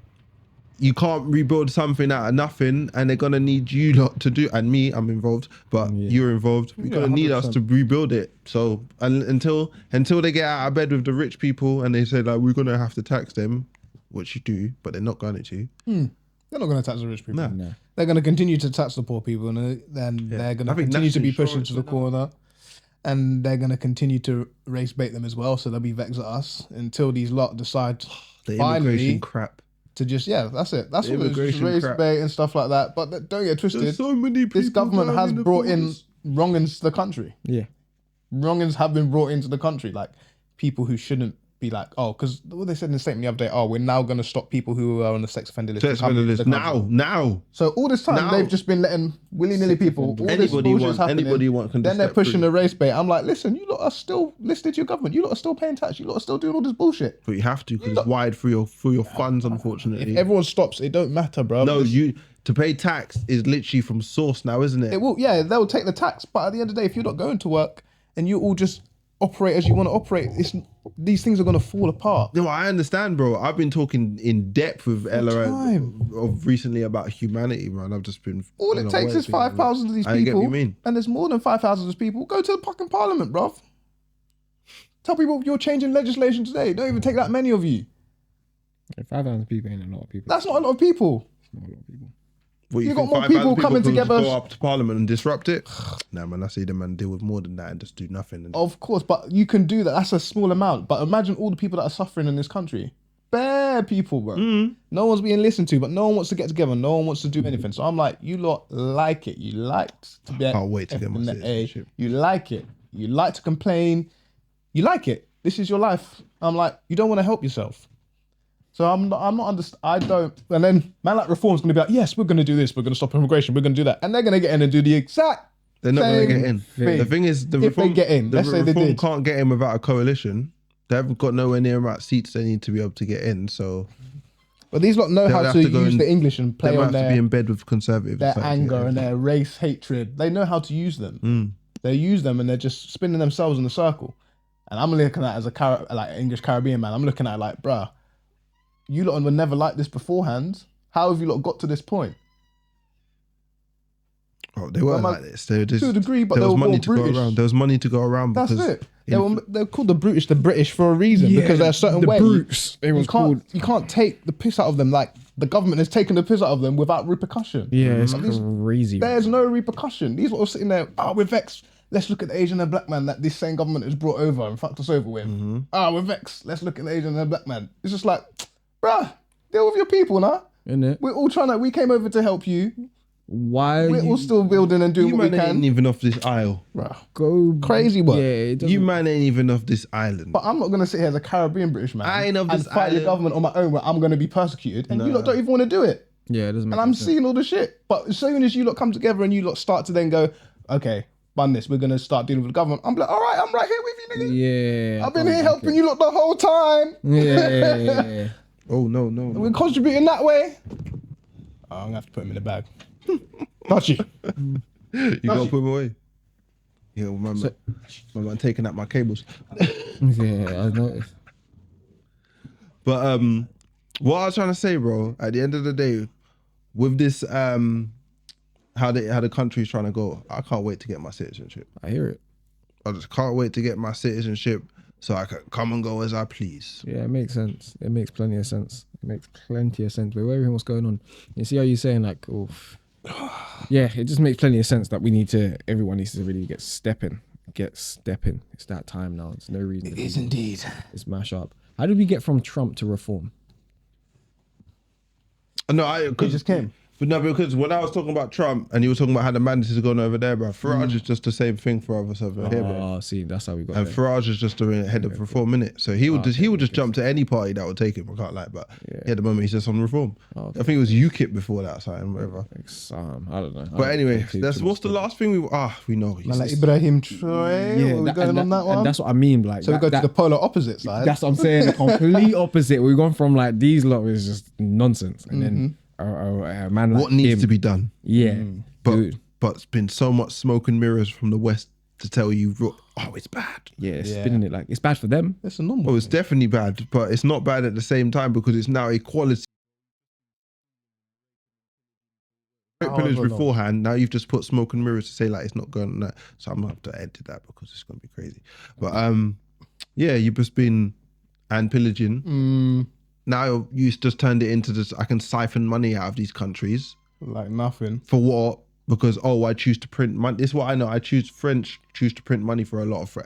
you can't rebuild something out of nothing, and they're gonna need you lot to do. And me, I'm involved, but you're involved. You're gonna need us to rebuild it. So until they get out of bed with the rich people and they say like we're gonna have to tax them, which you do, but they're not going to. They're not going to tax the rich people. No. They're going to continue to tax the poor people, and then they're going to continue to be pushed into the corner. And they're going to continue to race bait them as well, so they'll be vexed at us until these lot decide The finally immigration crap. to just, that's it. That's The what it's just immigration race crap. bait and stuff like that. But don't get twisted. There's so many people This government down has in the brought in borders. wrongins to the country. Yeah. Wrongins have been brought into the country, like people who shouldn't be like, because what they said in the statement the other day, we're now going to stop people who are on the sex offender list. Sex offender list now. So all this time they've just been letting willy-nilly people, all this bullshit's happening. Can Then they're step pushing through. the race bait. I'm like, listen, you lot are still listed to your government. You lot are still paying tax. You lot are still doing all this bullshit. But you have to because it's wide through your funds, unfortunately. If everyone stops, it don't matter, bro. No, to pay tax is literally from source now, isn't it? It will, they'll take the tax. But at the end of the day, if you're not going to work and you all just operate as you want to operate, these things are going to fall apart. No, I understand, bro. I've been talking in depth with Ella of recently about humanity, man. I've just been. All it takes is 5,000 of these people. I get what you mean. And there's more than 5,000 of these people. Go to the fucking parliament, bruv. Tell people you're changing legislation today. Don't even take that many of you. 5,000 people ain't a lot of people. That's not a lot of people. It's not a lot of people. Well, you got more people coming together. Go up to parliament and disrupt it? Nah, man, I see them man deal with more than that and just do nothing. Of course, but you can do that. That's a small amount. But imagine all the people that are suffering in this country. Bare people, bro. No one's being listened to, but no one wants to get together. No one wants to do anything. So I'm like, you lot like it. You liked to be. I can't wait to get my citizenship. You like it. You like to complain. You like it. This is your life. I'm like, you don't want to help yourself. So I'm not I don't. And then man like Reform's going to be like, yes, we're going to do this. We're going to stop immigration. We're going to do that. And they're going to get in and do the exact. They're not going to get in. Thing. The thing is, the if Reform, they get in, let's say they did. can't get in without a coalition. They haven't got nowhere near amount of seats they need to be able to get in. So, but these lot know how to use the English and play on their. They have to be in bed with conservatives. Their anger and their race hatred. They know how to use them. They use them and they're just spinning themselves in a circle. And I'm looking at it as a English Caribbean man. I'm looking at it like, bruh, you lot were never like this beforehand. How have you lot got to this point? Oh, they weren't like this. They were just, to a degree, but there was money to go around. There was money to go around. That's it. They're called the British for a reason because they're a certain way. Brutes. You can't take the piss out of them like the government has taken the piss out of them without repercussion. Yeah, it's crazy. There's no repercussion. These lot are sitting there, we're vexed. Let's look at the Asian and black man that this same government has brought over and fucked us over with. We're vexed. Let's look at the Asian and black man. It's just like, bruh, deal with your people, nah? Innit? We're all we came over to help you. Why? We're all still building and doing what we can. Ain't even off this aisle. Bruh. Go crazy work. Yeah, you man ain't even off this island. But I'm not going to sit here as a Caribbean British man I ain't off this and fight your government on my own where I'm going to be persecuted and you lot don't even want to do it. Yeah, it doesn't make And I'm sense. seeing all the shit. But as soon as you lot come together and you lot start to then go, okay, bun this, we're going to start dealing with the government. I'm like, all right, I'm right here with you, nigga. Yeah. I've been here helping you lot the whole time. Yeah. Oh, no. We're contributing that way. I'm going to have to put him in the bag. Touch you. You got to put him away. Yeah, my man taking out my cables. Yeah, I noticed. But what I was trying to say, bro, at the end of the day, with this how the country's trying to go, I can't wait to get my citizenship. I hear it. I just can't wait to get my citizenship so I can come and go as I please. Yeah, it makes sense. It makes plenty of sense. It makes plenty of sense. But everything what's going on, you see how you're saying like, oh, yeah, it just makes plenty of sense that everyone needs to really get stepping. It's that time now. There's no reason. It is indeed. It's mash up. How did we get from Trump to reform? No, He just came. But no, because when I was talking about Trump and you were talking about how the madness is going over there, bro, Farage is just the same thing for us over here, bro. Oh, see, that's how we got And there. Farage is just the head of reform, innit? So he would just jump to any party that would take him, I can't lie, but at the moment he's just on reform. Oh, I think it was UKIP before that, something, whatever. I don't know. But anyway, what's the last thing we know. Man, like Ibrahim Traore, we're going on that one. And that's what I mean. Like, so we go to the polar opposite side. That's what I'm saying. The complete opposite. We've gone from like these lot is just nonsense, and then a man like what needs him, to be done? Yeah, but it's been so much smoke and mirrors from the West to tell you, it's bad. Yeah, spinning it like it's bad for them. It's a normal. Oh, it's definitely bad, but it's not bad at the same time because it's now equality. Pillage beforehand. Now you've just put smoke and mirrors to say like it's not going on that. So I'm gonna have to edit that because it's gonna be crazy. But yeah, you've just been pillaging. Now you just turned it into this. I can siphon money out of these countries like nothing. For what? Because I choose to print money. This is what I know. Choose to print money for a lot of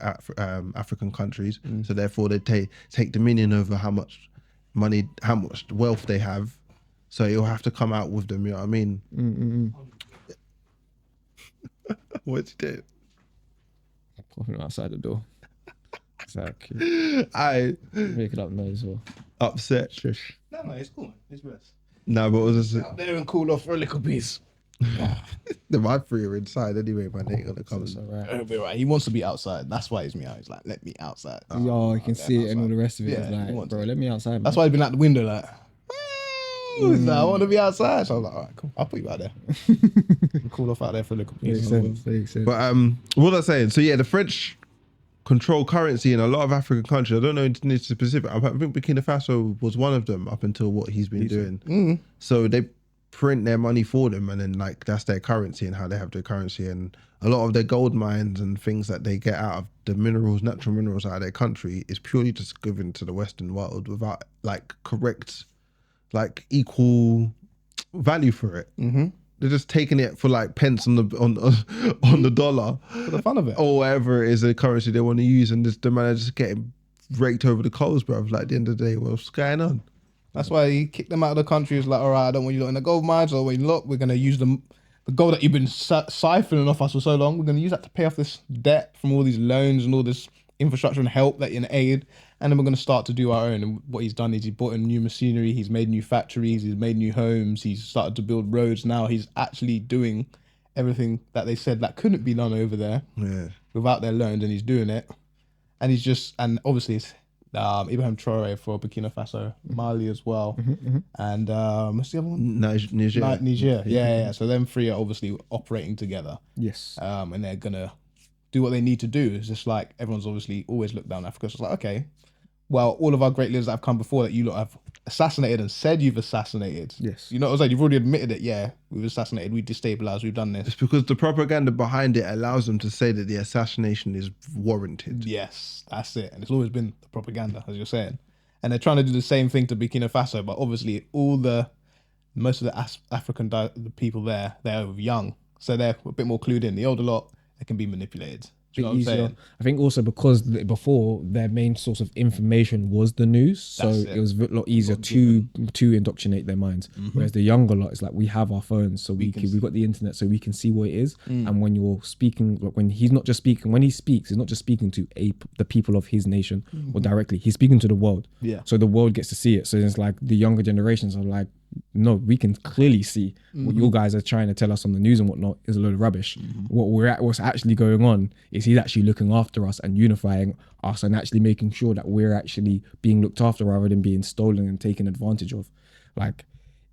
African countries. So therefore they take dominion over how much money, how much wealth they have. So you'll have to come out with them. You know what I mean? What's he doing? Popping outside the door. Exactly. I making up noise as well. Upset. Shush. No, it's cool. It's best. No, but what was this? Out there and cool off for a little piece. My three are inside anyway, man. They ain't gonna come. It'll be right. He wants to be outside. That's why he's me out. He's like, let me outside. Yo, you can see it and all the rest of it. Yeah, It's like, bro, let me outside. Man. That's why he's been out the window like, like I want to be outside. So I was like, all right, cool. I'll put you out there. Cool off out there for a little piece. Makes sense. But what was I saying? So yeah, the French control currency in a lot of African countries. I don't know in specific. I think Burkina Faso was one of them up until what he's been doing. So they print their money for them, and then like that's their currency and how they have their currency. And a lot of their gold mines and things that they get out of the minerals, natural minerals out of their country, is purely just given to the Western world without like correct, like equal value for it. They're just taking it for like pence on the dollar For the fun of it. or whatever it is the currency they want to use, and the man is just getting raked over the coals, bro. Like at the end of the day, what's going on? That's why he kicked them out of the country. He was like, all right, I don't want you lot in the gold mines. Or when look, we're going to use the gold that you've been siphoning off us for so long. We're going to use that to pay off this debt from all these loans and all this infrastructure and help that in aid. And then we're going to start to do our own. And what he's done is he brought in new machinery. He's made new factories. He's made new homes. He's started to build roads. Now he's actually doing everything that they said that couldn't be done over there without their loans. And he's doing it. And he's just, and obviously it's Ibrahim Traore for Burkina Faso, Mali as well. And what's the other one? Niger. Niger. Yeah. So them three are obviously operating together. Yes. And they're going to do what they need to do. It's just like everyone's obviously always looked down Africa. So it's like, okay, well, all of our great leaders that have come before that you lot have assassinated and said you've assassinated. Yes. You know what I'm saying? You've already admitted it. Yeah, we've assassinated, we've destabilized, we've done this. It's because the propaganda behind it allows them to say that the assassination is warranted. Yes, that's it. And it's always been the propaganda, as you're saying. And they're trying to do the same thing to Burkina Faso, but obviously most of the African the people there, they're young. So they're a bit more clued in. The older lot, they can be manipulated. Do you know what I'm saying? I think also because before their main source of information was the news, so it was a lot easier to indoctrinate their minds. Whereas the younger lot is like, we have our phones, so we've got the internet, so we can see what it is. And when you're speaking, like when he's not just speaking, when he speaks, he's not just speaking to the people of his nation or directly. He's speaking to the world. Yeah. So the world gets to see it. So it's like the younger generations are like, no, we can clearly see what you guys are trying to tell us on the news and whatnot is a load of rubbish. What's actually going on is he's actually looking after us and unifying us and actually making sure that we're actually being looked after rather than being stolen and taken advantage of. Like,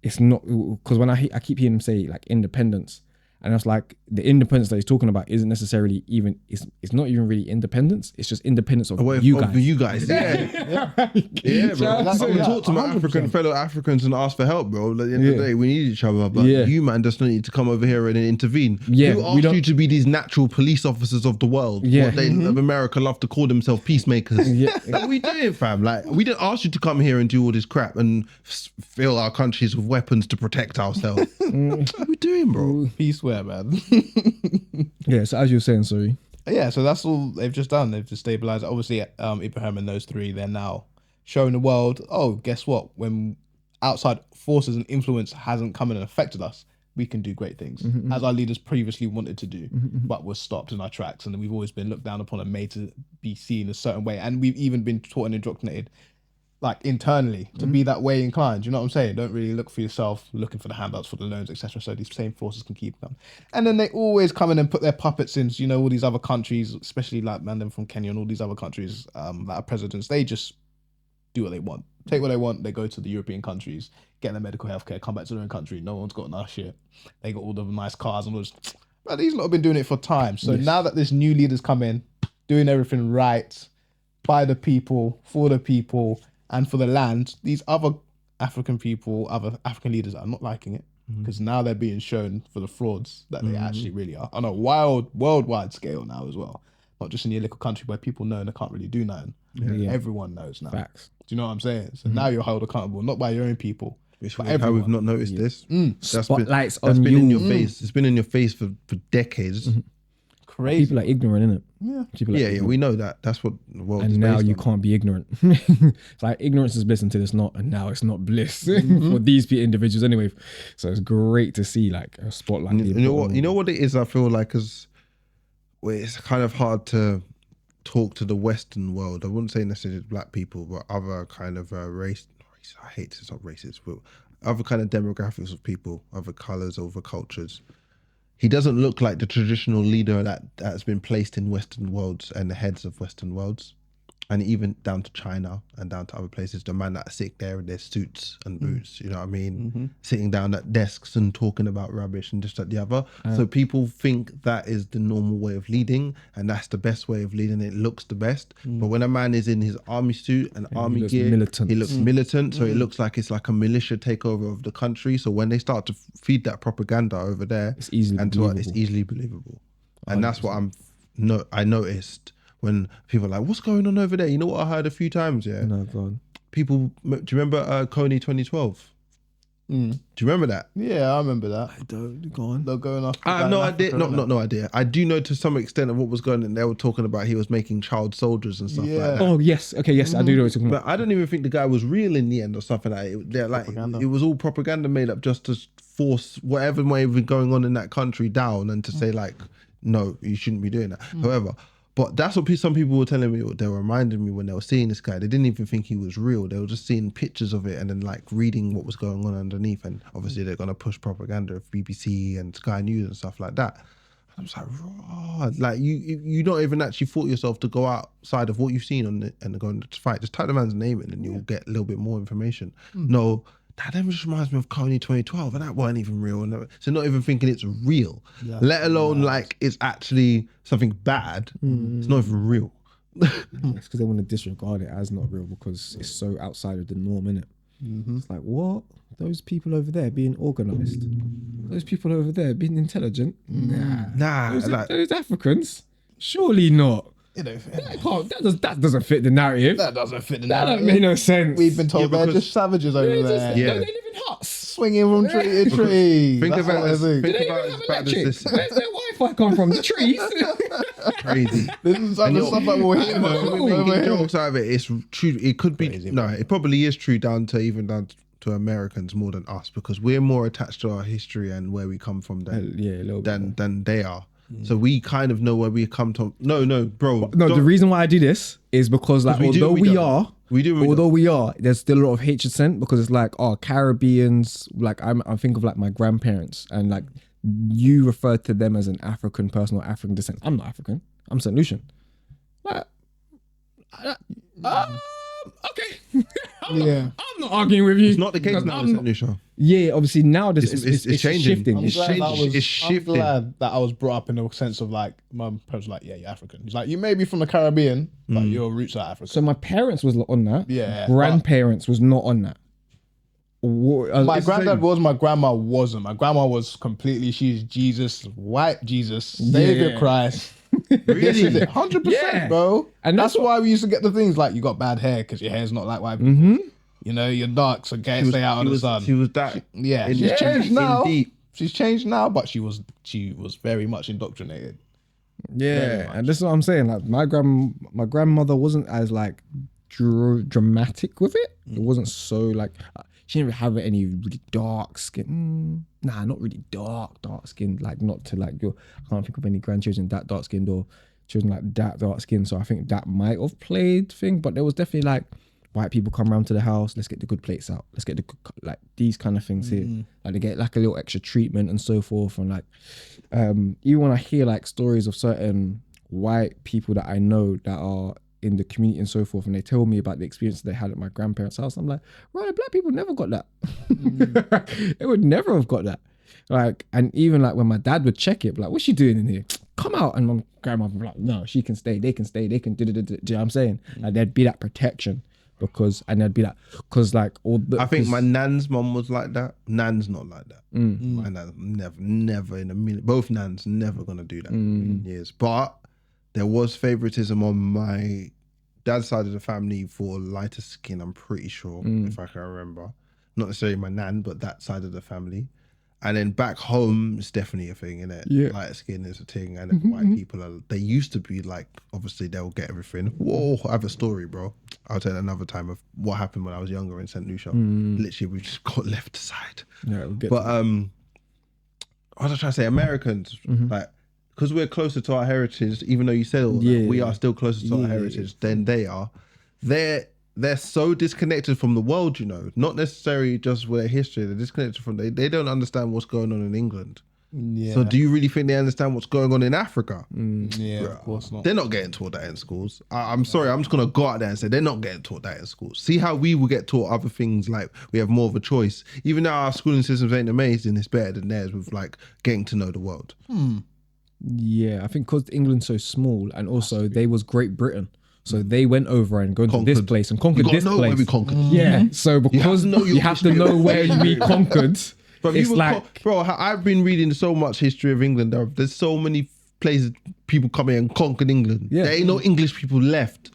it's not, because when I keep hearing him say like independence, and it's like the independence that he's talking about isn't necessarily even, it's not even really independence. It's just independence of you guys. Yeah, bro. That's how we talk to my fellow Africans and ask for help, bro. At the end of the day, we need each other, but you man just need to come over here and intervene. Who asked you to be these natural police officers of the world? What they of America love to call themselves peacemakers. Like, what are we doing, fam? Like, we didn't ask you to come here and do all this crap and fill our countries with weapons to protect ourselves. What are we doing, bro? Peace, where, man? So as you were saying, sorry. Yeah, so that's all they've just done. They've destabilized. Obviously, Ibrahim and those three, they're now showing the world, oh, guess what? When outside forces and influence hasn't come in and affected us, we can do great things, as our leaders previously wanted to do, but were stopped in our tracks. And we've always been looked down upon and made to be seen a certain way. And we've even been taught and indoctrinated, like internally, to be that way inclined. You know what I'm saying? Don't really look for yourself, looking for the handouts, for the loans, etc. So these same forces can keep coming. And then they always come in and put their puppets in, you know, all these other countries, especially like them from Kenya and all these other countries that are presidents. They just do what they want. Take what they want. They go to the European countries, get their medical health care, come back to their own country. No one's got nice shit. They got all the nice cars and all this. But these lot have been doing it for time. So now that this new leaders come in, doing everything right, by the people, for the people, and for the land, these other African people, other African leaders are not liking it, because now they're being shown for the frauds that they actually really are on a worldwide scale now as well. Not just in your little country where people know and they can't really do nothing. Everyone knows now. Facts. Do you know what I'm saying? So now you're held accountable, not by your own people. It's weird how we've not noticed this. Spotlights that's on been you. in your face. It's been in your face for decades. Crazy. People are ignorant, innit? Yeah, we know that. That's what the world is and now based you on. can't be ignorant. It's like ignorance is bliss until it's not, and now it's not bliss for these individuals anyway. So it's great to see like a spotlight. You know what it is? I feel like because it's kind of hard to talk to the Western world. I wouldn't say necessarily black people, but other kind of race. I hate it's not racist, but other kind of demographics of people, other colors, other cultures. He doesn't look like the traditional leader that's been placed in Western worlds and the heads of Western worlds. and even down to China and down to other places, the man that are sick there in their suits and boots, you know what I mean? Sitting down at desks and talking about rubbish and just at the other. So people think that is the normal way of leading, and that's the best way of leading. It looks the best. But when a man is in his army suit and army looks gear, militant. he looks militant. So it looks like it's like a militia takeover of the country. So when they start to feed that propaganda over there, It's easily it's easily believable. And that's what I noticed. When people are like, what's going on over there? You know what I heard a few times, yeah? No, God. People, do you remember Coney 2012? Do you remember that? Yeah, I remember that. I don't. Go on. They're going off. I have no idea. No idea. I do know to some extent of what was going on. They were talking about he was making child soldiers and stuff like that. Oh, yes. Okay, yes, I do know what you're talking about. But I don't even think the guy was real in the end or something like that. It was all propaganda made up just to force whatever may be going on in that country down and to say like, no, you shouldn't be doing that. However, but that's what some people were telling me. They were reminding me when they were seeing this guy. They didn't even think he was real. They were just seeing pictures of it and then like reading what was going on underneath. And obviously they're going to push propaganda of BBC and Sky News and stuff like that. And I was like, raw. Like you don't even actually thought yourself to go outside of what you've seen and go and fight. Just type the man's name in and you'll get a little bit more information. No. That then just reminds me of Coney 2012, and that wasn't even real. So not even thinking it's real, let alone like it's actually something bad. It's not even real. It's because they want to disregard it as not real because it's so outside of the norm, innit? It's like, what? Those people over there being organised? Those people over there being intelligent? Nah. Those Africans? Surely not. You know, that doesn't fit the narrative. that doesn't fit the That narrative. don't make no sense. We've been told they're just savages over there. They live in huts. Swinging from tree to tree. Think That's about what I it. think. Think They about don't it have as bad as electric. this. Where's their Wi-Fi come from? The trees. Crazy. This is some of the stuff that we're hearing We're over making here. jokes out of it. It's true. It could be. No, it probably is true down to Americans more than us because we're more attached to our history and where we come from a little bit than they are. So we kind of know where we come from. No, bro. No, the reason why I do this is because like we although we are, there's still a lot of hatred sent because it's like, oh, Caribbeans, like I think of like my grandparents and like you refer to them as an African person or African descent. I'm not African. I'm St. Lucian. Like, okay. I'm not arguing with you. It's not the case now, St. Lucia. Yeah, obviously now it's changing. shifting. It's changing. It's I'm shifting. glad that I was brought up in the sense of like, my parents were like, yeah, you're African. He's like, you may be from the Caribbean, but your roots are African. So my parents was on that. Yeah, Grandparents was not on that. My granddad was, my grandma wasn't. My grandma was completely, she's Jesus, white Jesus, Savior Christ. Really? 100%, bro. And that's why we used to get the things like, you got bad hair because your hair's not like white people. You know, you're dark, so stay out of the sun. She was that. Yeah, she's changed now. She's changed now, but she was very much indoctrinated. Yeah, and this is what I'm saying. Like my grandmother wasn't as like dramatic with it. It wasn't so like she didn't have any really dark skin. Nah, not really dark skin. Like not to like I can't think of any grandchildren that dark skinned or children like that dark skin. So I think that might have played thing, but there was definitely like white people come around to the house. Let's get the good plates out. Let's get the good, like these kind of things here. Like they get like a little extra treatment and so forth. And like even when I hear like stories of certain white people that I know that are in the community and so forth, and they tell me about the experience they had at my grandparents' house, I'm like, right, black people never got that. They would never have got that. Like, and even like when my dad would check it, like, what's she doing in here? Come out. And my grandma would be like, no, she can stay. They can stay. They can do you know what I'm saying? Like there'd be that protection. I'd be like, like all the. I think my nan's mum was like that. Nan's not like that. My nan never in a minute. Both nans never gonna do that in years. But there was favoritism on my dad's side of the family for lighter skin. I'm pretty sure, if I can remember. Not necessarily my nan, but that side of the family. And then back home, it's definitely a thing, innit? Yeah. Light skin is a thing, and then white people they used to be like, obviously they'll get everything. Whoa, I have a story, bro. I'll tell you another time of what happened when I was younger in St. Lucia. Literally, we just got left aside. Yeah, but what was I trying to say? Americans, like, because we're closer to our heritage, even though you said all that, we are still closer to our heritage than they are. They're so disconnected from the world, you know, not necessarily just with their history. They're disconnected from, they don't understand what's going on in England. Yeah. So do you really think they understand what's going on in Africa? Yeah, of course not. They're not getting taught that in schools. I'm sorry, I'm just gonna go out there and say they're not getting taught that in schools. See how we will get taught other things, like we have more of a choice. Even though our schooling systems ain't amazing, it's better than theirs with like getting to know the world. Yeah, I think because England's so small, and also they was Great Britain, so they went over and gone to this place and conquered this place. Where we conquered. Yeah, so because you have to know where we conquered. But It's like, bro, I've been reading so much history of England. There's so many places people come here and conquered England. Yeah. There ain't no English people left.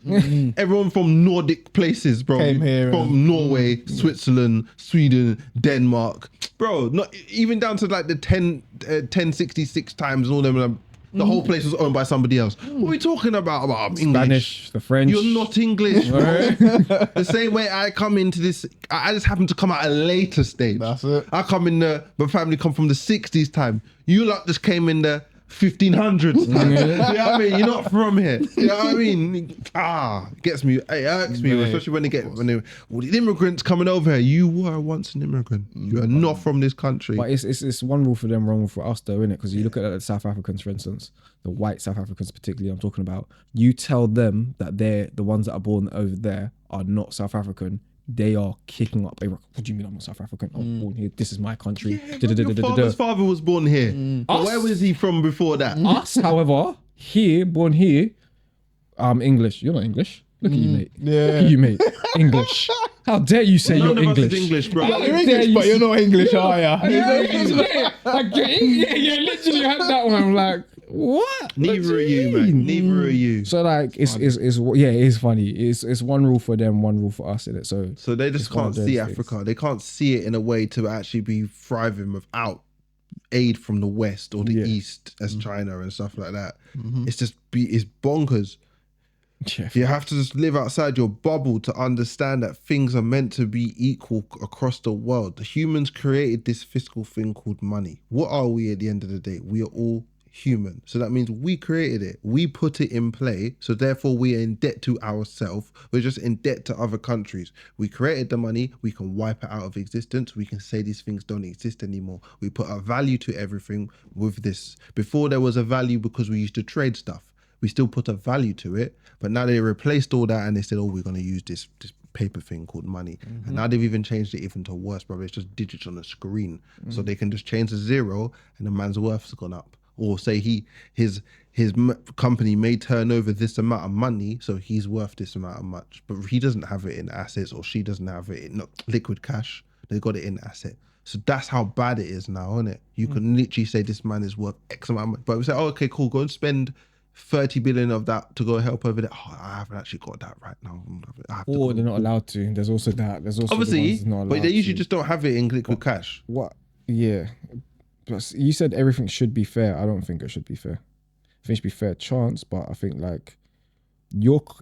Everyone from Nordic places, bro. Came here from Norway, Switzerland, Sweden, Denmark. Bro, not even down to like the 1066 times and all them. The whole place was owned by somebody else. What are we talking about? I'm English. Spanish, the French. You're not English, bro. The same way I come into this, I just happen to come at a later stage. That's it. I come in my family come from the 60s time. You lot just came in the 1500s time. You know what I mean? You're not from here. You know what I mean? It gets me, it irks me, especially when all these immigrants coming over here. You were once an immigrant. You are not from this country. But it's one rule for them, wrong rule for us, though, innit? Because you look at the South Africans, for instance, the white South Africans particularly, I'm talking about. You tell them that they're the ones that are born over there are not South African. They are kicking up. What do you mean I'm not South African? I'm born here. This is my country. Your father's father was born here. But where was he from before that? Us, however, born here, English. You're not English. Look at you, mate. Yeah. Look at you, mate. English. How dare you say None you're of us English? is English, bro. You're English, but you're not English, are you? Like, you literally had that one. I'm like, what? Neither are you, mate. Neither are you. So like, it's funny. It's one rule for them, one rule for us, in it. So They just it's one can't of see those Africa. things. They can't see it in a way to actually be thriving without aid from the West or the East, as China and stuff like that. It's bonkers. Yeah. You have to just live outside your bubble to understand that things are meant to be equal across the world. The humans created this fiscal thing called money. What are we at the end of the day? We are all human. So that means we created it. We put it in play. So therefore we are in debt to ourselves. We're just in debt to other countries. We created the money. We can wipe it out of existence. We can say these things don't exist anymore. We put a value to everything with this. Before there was a value because we used to trade stuff. We still put a value to it, but now they replaced all that and they said, oh, we're going to use this paper thing called money. And now they've even changed it even to worse, bro. It's just digits on a screen. So they can just change the zero and the man's worth's gone up. Or say his company may turn over this amount of money, so he's worth this amount of much. But he doesn't have it in assets, or she doesn't have it in liquid cash. They got it in asset. So that's how bad it is now, isn't it? You can literally say this man is worth X amount of money. But we say, oh, okay, cool, go and spend 30 billion of that to go help over there. Oh, I haven't actually got that right now. Or they're not allowed to. There's also that. There's also obviously, the ones not but they allowed usually to. just don't have it in liquid cash. What? Yeah. But you said everything should be fair. I don't think it should be fair. I think it should be fair chance, but I think like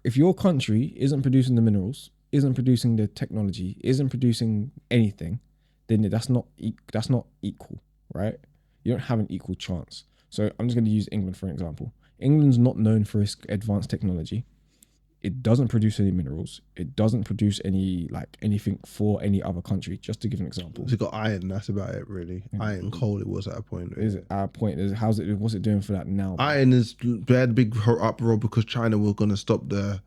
if your country isn't producing the minerals, isn't producing the technology, isn't producing anything, then that's not equal, right? You don't have an equal chance. So I'm just going to use England for an example. England's not known for its advanced technology. It doesn't produce any minerals. It doesn't produce anything for any other country. Just to give an example, It's got iron. That's about it, really. Iron, coal. It was at a point. is it our point? What's it doing for that now? Iron is they had a big uproar because China was going to stop the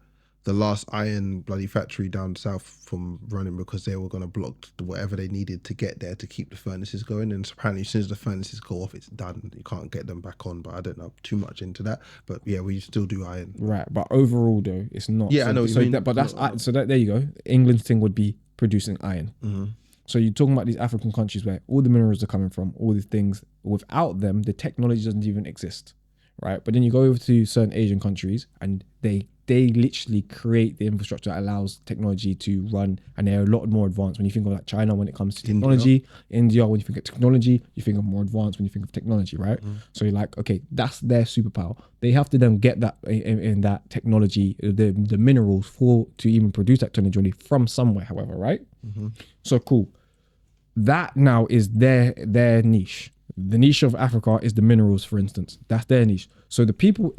last iron bloody factory down south from running because they were going to block whatever they needed to get there to keep the furnaces going. And apparently as soon as the furnaces go off, it's done. You can't get them back on, but I don't know too much into that. But yeah, we still do iron. Right, but overall though, it's not. Yeah, I know what you mean. There you go. England's thing would be producing iron. Mm-hmm. So you're talking about these African countries where all the minerals are coming from, all these things. Without them, the technology doesn't even exist, right? But then you go over to certain Asian countries and they literally create the infrastructure that allows technology to run, and they're a lot more advanced. When you think of like China, when it comes to technology, India, when you think of technology, you think of more advanced when you think of technology, right? So you're like, okay, that's their superpower. They have to then get that in that technology, the minerals to even produce that technology from somewhere, however, right? So cool. That now is their niche. The niche of Africa is the minerals, for instance. That's their niche. So the people,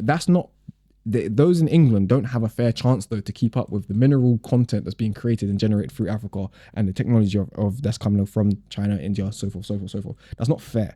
those in England don't have a fair chance though to keep up with the mineral content that's being created and generated through Africa and the technology of that's coming from China, India, so forth. That's not fair.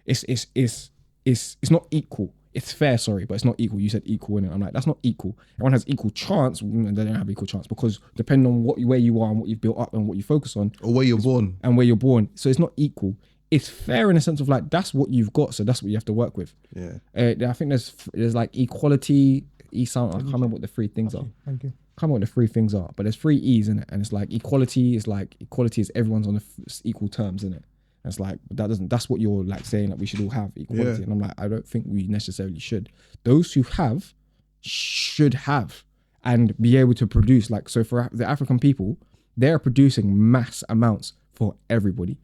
it's not equal. It's fair, sorry, but it's not equal. You said equal, innit? I'm like, that's not equal. Everyone has equal chance. They don't have equal chance because depending on where you are and what you've built up and what you focus on, or where you're born and where you're born. So it's not equal. It's fair in a sense of like that's what you've got, so that's what you have to work with. Yeah. I think there's like equality. I can't remember what the three things are. Thank you. I can't remember what the three things are, but there's three E's in it, and it's like equality is everyone's on equal terms in it. And it's like that's what you're like saying that we should all have equality, and I'm like I don't think we necessarily should. Those who have should have and be able to produce. Like so for the African people, they're producing mass amounts for everybody.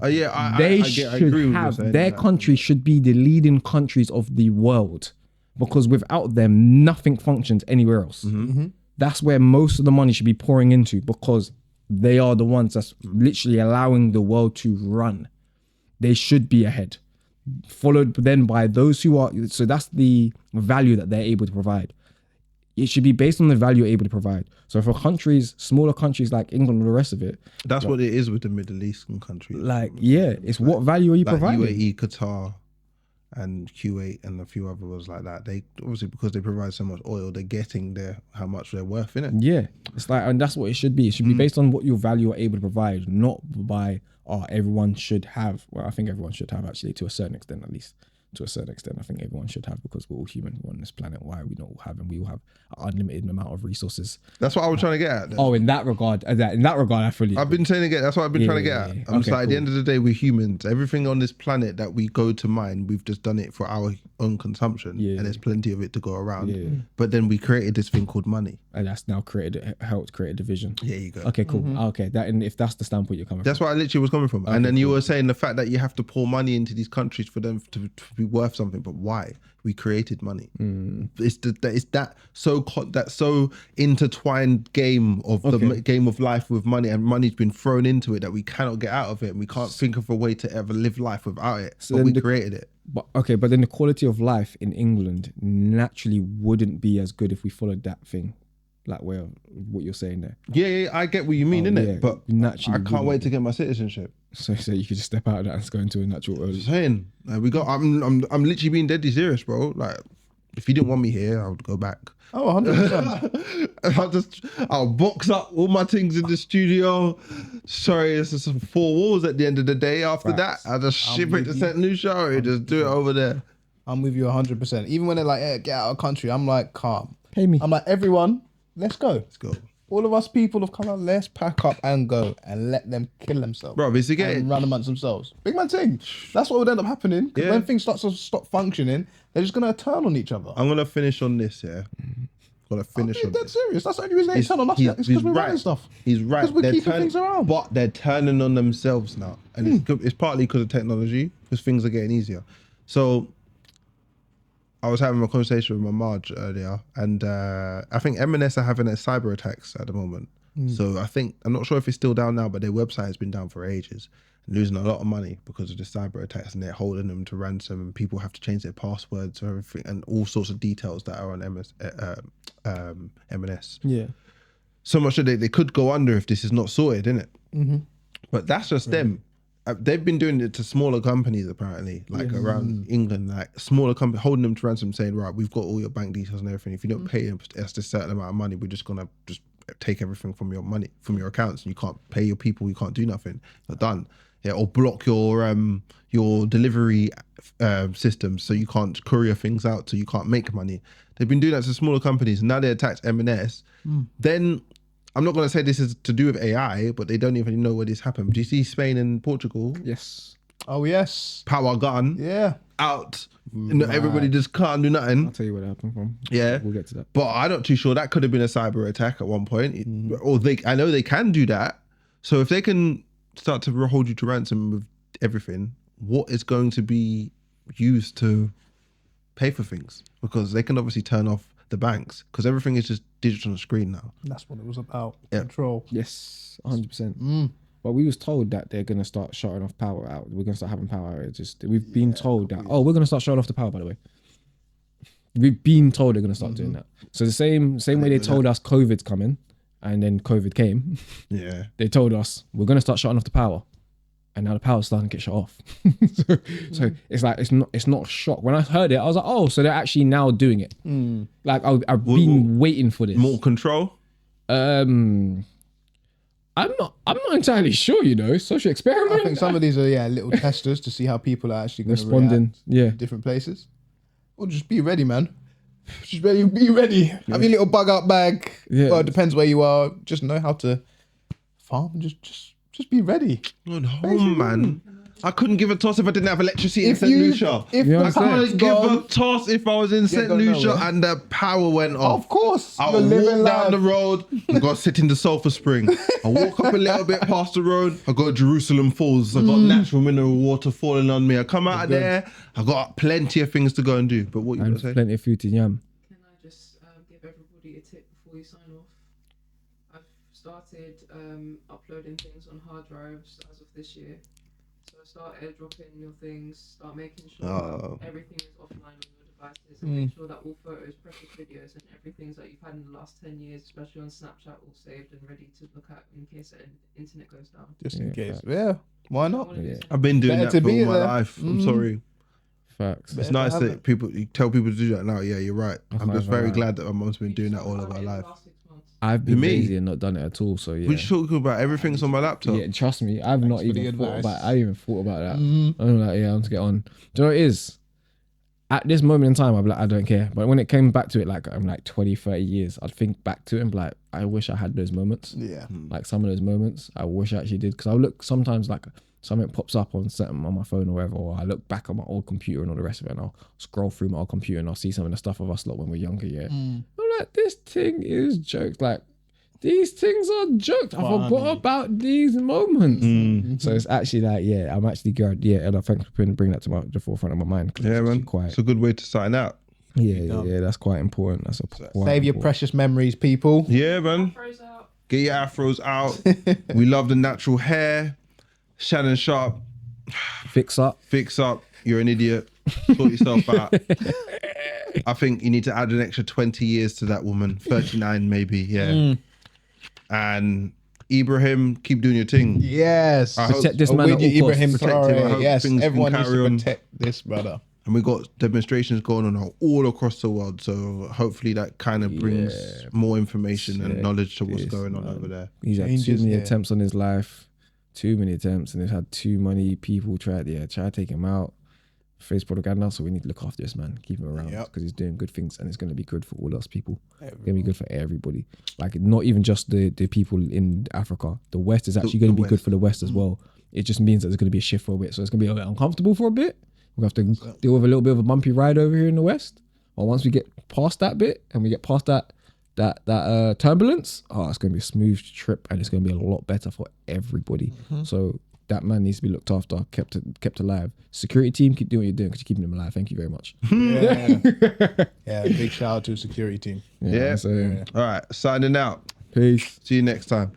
They should have their country should be the leading countries of the world because without them nothing functions anywhere else. That's where most of the money should be pouring into because they are the ones that's literally allowing the world to run. They should be ahead, followed then by those who are, so that's the value that they're able to provide. It should be based on the value you're able to provide. So for countries, smaller countries like England and the rest of it. That's what it is with the Middle Eastern countries. Like, yeah, it's what value are you providing? UAE, Qatar, and Kuwait and a few others like that. They obviously, because they provide so much oil, they're getting how much they're worth, innit? Yeah. It's like, and that's what it should be. It should be based on what your value are able to provide, not by, everyone should have. Well, I think everyone should have actually to a certain extent, at least. To a certain extent, I think everyone should have because we're all human. We're on this planet. Why are we not all have? And we all have an unlimited amount of resources. That's what I was trying to get at. Then. Oh, in that regard, I fully. I've been saying again. That's what I've been trying to get at. I'm just like, at the end of the day, we're humans. Everything on this planet that we go to mine, we've just done it for our own consumption, and there's plenty of it to go around. But then we created this thing called money, and that's now helped create a division. There you go. Okay, cool. Okay, and if that's the standpoint you're coming from, that's what I literally was coming from. And then you were saying the fact that you have to pour money into these countries for them to be worth something, but why? We created money. It's that so intertwined game of the game of life with money, and money's been thrown into it that we cannot get out of it, and we can't think of a way to ever live life without it. So but we created it. But then the quality of life in England naturally wouldn't be as good if we followed that thing. Like what you're saying there. Yeah, I get what you mean, innit? But naturally, I can't wait to get my citizenship. So you could just step out of that and go into a natural. Just saying, I'm literally being deadly serious, bro. Like, if you didn't want me here, I would go back. Oh, 100%. I'll box up all my things in the studio. Sorry, it's just 4 walls at the end of the day. After that, I'll just ship it to St. Lucia and just do it over there. I'm with you 100%. Even when they're like, hey, get out of the country, I'm like, calm. Pay me. I'm like, everyone, let's go. Let's go. All of us people of colour, let's pack up and go and let them kill themselves. Bro, is it and run amongst themselves. Big man thing. That's what would end up happening. Because when things start to stop functioning, they're just going to turn on each other. I'm going to finish on this, Got to finish on this. Serious. That's the only reason they turn on us yet. It's because we're writing stuff. He's right. Because we're keeping things around. But they're turning on themselves now. And it's partly because of technology, because things are getting easier. So I was having a conversation with my Marge earlier, and I think M&S are having a cyber attacks at the moment. So I'm not sure if it's still down now, but their website has been down for ages, and losing a lot of money because of the cyber attacks, and they're holding them to ransom, and people have to change their passwords or everything, and all sorts of details that are on M&S. Yeah. So much that they could go under if this is not sorted, innit? But that's just them. They've been doing it to smaller companies apparently, like around England, like smaller companies, holding them to ransom, saying, right, we've got all your bank details and everything. If you don't pay us a certain amount of money, we're just gonna just take everything from your money, from your accounts, and you can't pay your people, you can't do nothing. You're done. Yeah, or block your delivery systems so you can't courier things out, so you can't make money. They've been doing that to smaller companies. Now they attacked M&S. Then I'm not going to say this is to do with AI, but they don't even know where this happened. Do you see Spain and Portugal? Yes. Oh, yes. Power gun. Yeah. Out. Everybody just can't do nothing. I'll tell you where that happened from. Yeah. We'll get to that. But I'm not too sure. That could have been a cyber attack at one point. Or I know they can do that. So if they can start to hold you to ransom with everything, what is going to be used to pay for things? Because they can obviously turn off the banks, because everything is just digital on the screen now. That's what it was about. Control. Yes, 100%. But we was told that they're going to start shutting off power out. We're going to start having power outages. We've been told that, we're going to start shutting off the power, by the way. We've been told they're going to start doing that. So the same way they told us COVID's coming, and then COVID came. Yeah. They told us, we're going to start shutting off the power. and now the power's starting to get shut off. so it's like it's not a shock. When I heard it, I was like, oh, so they're actually now doing it. Like I've been waiting for this. More control. I'm not entirely sure. Social experiment. I think some of these are little testers to see how people are actually going to Responding, react in different places. Or just be ready, man. Just ready, be ready. Have your little bug out bag. Yeah. Well, it depends where you are. Just know how to farm and just be ready. On home, man. I couldn't give a toss if I didn't have electricity in St. Lucia. If You know the what I'm power's I'd give gone, a toss if I was in St. don't know, Lucia yeah. and the power went off. of course, I'll you're living walk down life. the road and go sit in the Sulphur Spring. I walk up a little bit past the road. I got Jerusalem Falls. I got natural mineral water falling on me. I come out of there. I got plenty of things to go and do. But what you and gonna say? plenty of food to yam. Can I just give everybody a tip before you sign off? I've started uploading things on hard drives as of this year. So start airdropping your things, start making sure everything is offline on your devices, and make sure that all photos, precious videos, and everything that you've had in the last 10 years, especially on Snapchat, all saved and ready to look at in case the internet goes down. Just in case. Yeah, why not? I've been doing Better that to for be all my there. life. I'm sorry. Facts. It's nice that you tell people to do that now. Yeah, you're right. I'm just very right. glad that my mum's been doing that all of her life. Last 6 months. I've been Me? lazy and not done it at all. So yeah. We're just talking about everything's on my laptop. Yeah, trust me, I've not for the even thought advice. about. I even thought about that. I'm like, yeah, I'm to get on. Do you know what it is? At this moment in time, I'm like, I don't care. But when it came back to it, like I'm like 20, 30 years, I'd think back to it and be like, I wish I had those moments. Yeah. Like some of those moments, I wish I actually did. Because I look sometimes like something pops up on something on my phone or whatever, or I look back on my old computer and all the rest of it, and I'll scroll through my old computer and I'll see some of the stuff of us lot when we're younger. Yeah, I'm like, this thing is jokes. Like these things are jokes. I forgot about these moments. So it's actually like, yeah, I'm actually glad. Yeah, and I thanks for bringing that to the forefront of my mind. Yeah, man. It's a good way to sign out. Yeah, that's quite important. That's Save your precious memories, people. Yeah, man. Froze out. Get your afros out. We love the natural hair. Shannon Sharp, fix up. You're an idiot. Sort yourself out. I think you need to add an extra 20 years to that woman. 39 maybe, yeah. And Ibrahim, keep doing your thing. Yes. Protect this man at all Ibrahim costs. Protect him. I Traore. hope Yes, things can everyone needs carry to on. protect this brother. And we got demonstrations going on all across the world. So hopefully that kind of brings more information and knowledge to what's going on over there. He's had too many attempts on his life. Too many attempts, and they've had too many people try to take him out. Face propaganda, so we need to look after this man, keep him around because he's doing good things, and it's going to be good for all us people. It's going to be good for everybody. Like not even just the people in Africa. The West is actually going to be good for the West as well. It just means that there's going to be a shift for a bit, so it's going to be a bit uncomfortable for a bit. We'll have to deal with a little bit of a bumpy ride over here in the West. Or once we get past that bit and we get past that turbulence, it's going to be a smooth trip, and it's going to be a lot better for everybody. So that man needs to be looked after, kept alive. Security team, keep doing what you're doing because you're keeping him alive. Thank you very much. Yeah, big shout out to security team. Yeah. All right, signing out. Peace. See you next time.